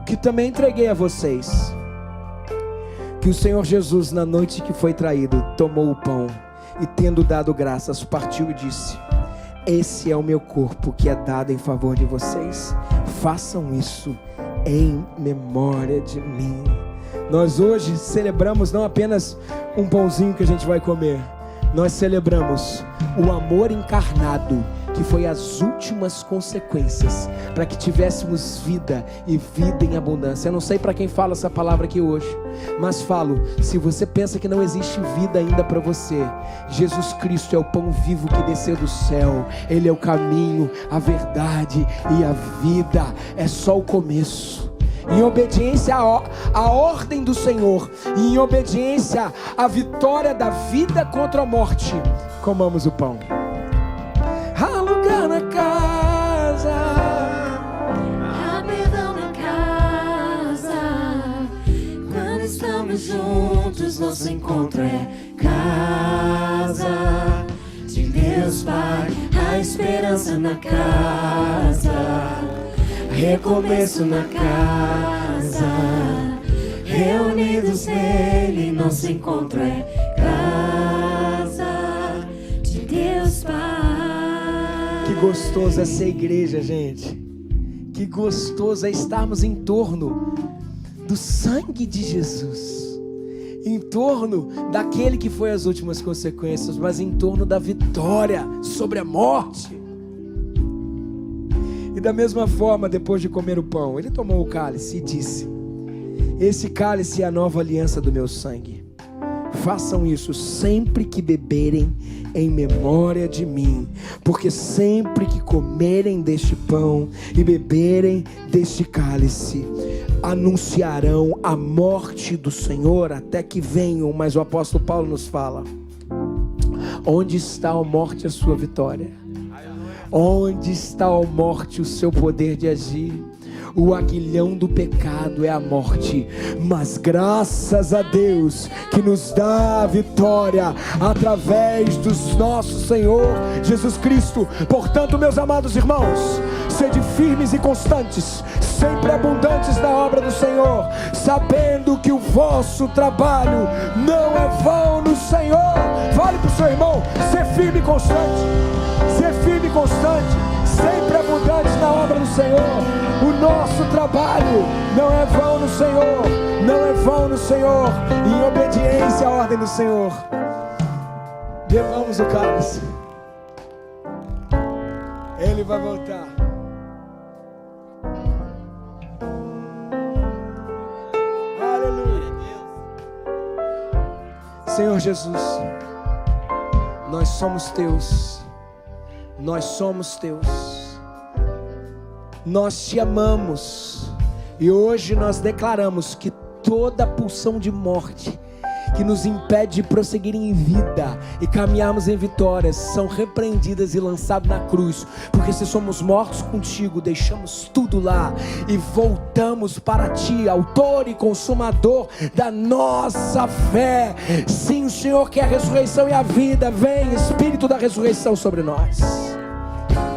A: o que também entreguei a vocês, que o Senhor Jesus, na noite que foi traído, tomou o pão e, tendo dado graças, partiu e disse: esse é o meu corpo que é dado em favor de vocês, façam isso em memória de mim. Nós hoje celebramos não apenas um pãozinho que a gente vai comer, nós celebramos o amor encarnado, que foi as últimas consequências para que tivéssemos vida e vida em abundância. Eu não sei para quem fala essa palavra aqui hoje, mas falo, se você pensa que não existe vida ainda para você, Jesus Cristo é o pão vivo que desceu do céu, Ele é o caminho, a verdade e a vida. É só o começo. Em obediência à ordem do Senhor, e em obediência à vitória da vida contra a morte, comamos o pão. Há lugar na casa,
B: há perdão na casa. Quando estamos juntos, nosso encontro é casa de Deus Pai. A esperança na casa, recomeço na casa, reunidos nele, nosso encontro é casa de Deus Pai.
A: Que gostoso é ser igreja, gente. Que gostoso é estarmos em torno do sangue de Jesus, em torno daquele que foi as últimas consequências, mas em torno da vitória sobre a morte. E da mesma forma, depois de comer o pão, ele tomou o cálice e disse: esse cálice é a nova aliança do meu sangue. Façam isso sempre que beberem em memória de mim, porque sempre que comerem deste pão e beberem deste cálice, anunciarão a morte do Senhor até que venham. Mas o apóstolo Paulo nos fala: onde está a morte, a sua vitória? Onde está a morte, o seu poder de agir? O aguilhão do pecado é a morte, mas graças a Deus que nos dá a vitória através do nosso Senhor Jesus Cristo. Portanto, meus amados irmãos, sede firmes e constantes, sempre abundantes na obra do Senhor, sabendo que o vosso trabalho não é vão no Senhor. Fale para o seu irmão: ser firme e constante, ser firme e constante, sempre abundantes na obra do Senhor. O nosso trabalho não é vão no Senhor, não é vão no Senhor, em obediência à ordem do Senhor. Bebamos o cálice, Ele vai voltar. Aleluia. Senhor Jesus, nós somos teus, nós somos teus, nós te amamos, e hoje nós declaramos que toda pulsão de morte que nos impede de prosseguir em vida e caminharmos em vitórias são repreendidas e lançadas na cruz, porque se somos mortos contigo, deixamos tudo lá e voltamos para ti, autor e consumador da nossa fé. Sim, o Senhor quer a ressurreição e a vida. Vem, Espírito da ressurreição sobre nós.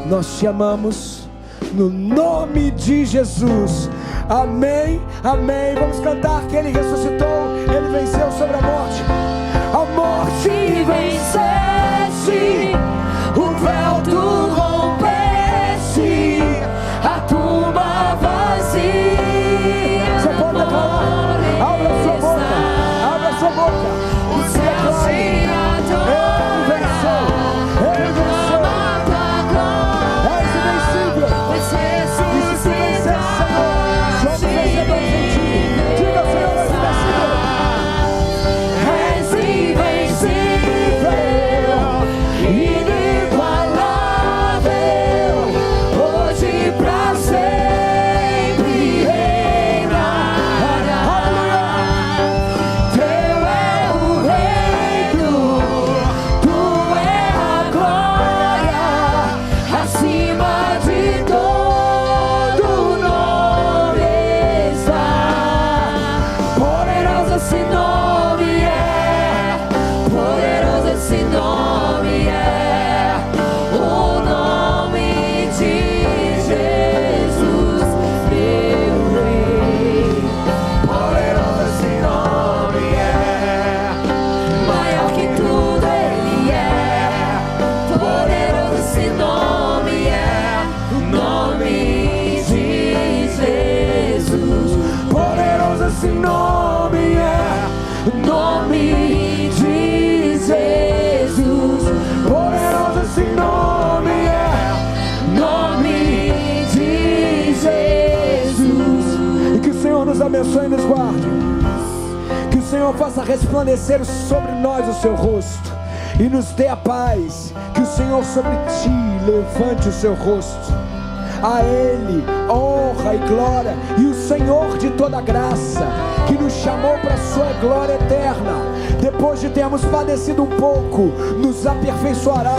A: Nós te amamos no nome de Jesus. Amém, amém. Vamos cantar que Ele ressuscitou, Ele venceu sobre a morte. A morte
B: venceste, o véu tu rompeste, a tumba vazia.
A: Você pode declarar, abra sua boca, abra sua boca.
B: O céu se adora,
A: Ele venceu, Ele venceu. És invencível. E se vencer, Senhor, somos vencedores em ti. Diga, Senhor, és invencível, inigualável, hoje pra sempre reinará. Teu é o reino, tu é a glória, acima de todo nome está. Poderoso esse nome é, poderoso esse nome é, o nome de Jesus, meu Rei. Poderoso esse nome é, maior que tudo Ele é. Poderoso esse nome é, o nome de Jesus. Poderoso esse nome é, o nome de Jesus. Poderoso esse nome é, nome de Jesus. E que o Senhor nos abençoe e nos guarde. Que o Senhor faça resplandecer sobre nós o seu rosto e nos dê a paz. Que o Senhor sobre ti levante o seu rosto. A Ele honra e glória. E o Senhor de toda graça, que nos chamou para a sua glória eterna, depois de termos padecido um pouco, nos aperfeiçoará,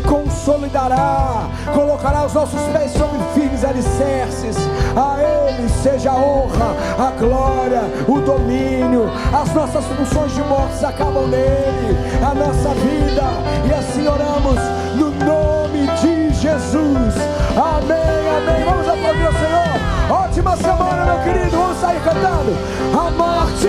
A: consolidará, colocará os nossos pés sobre firmes alicerces. A Ele seja a honra, a glória, o domínio. As nossas funções de mortes acabam nele, a nossa vida. E assim oramos no nome de Jesus. Amém, amém. Vamos aplaudir o Senhor. Ótima semana, meu querido. Vamos sair cantando. A morte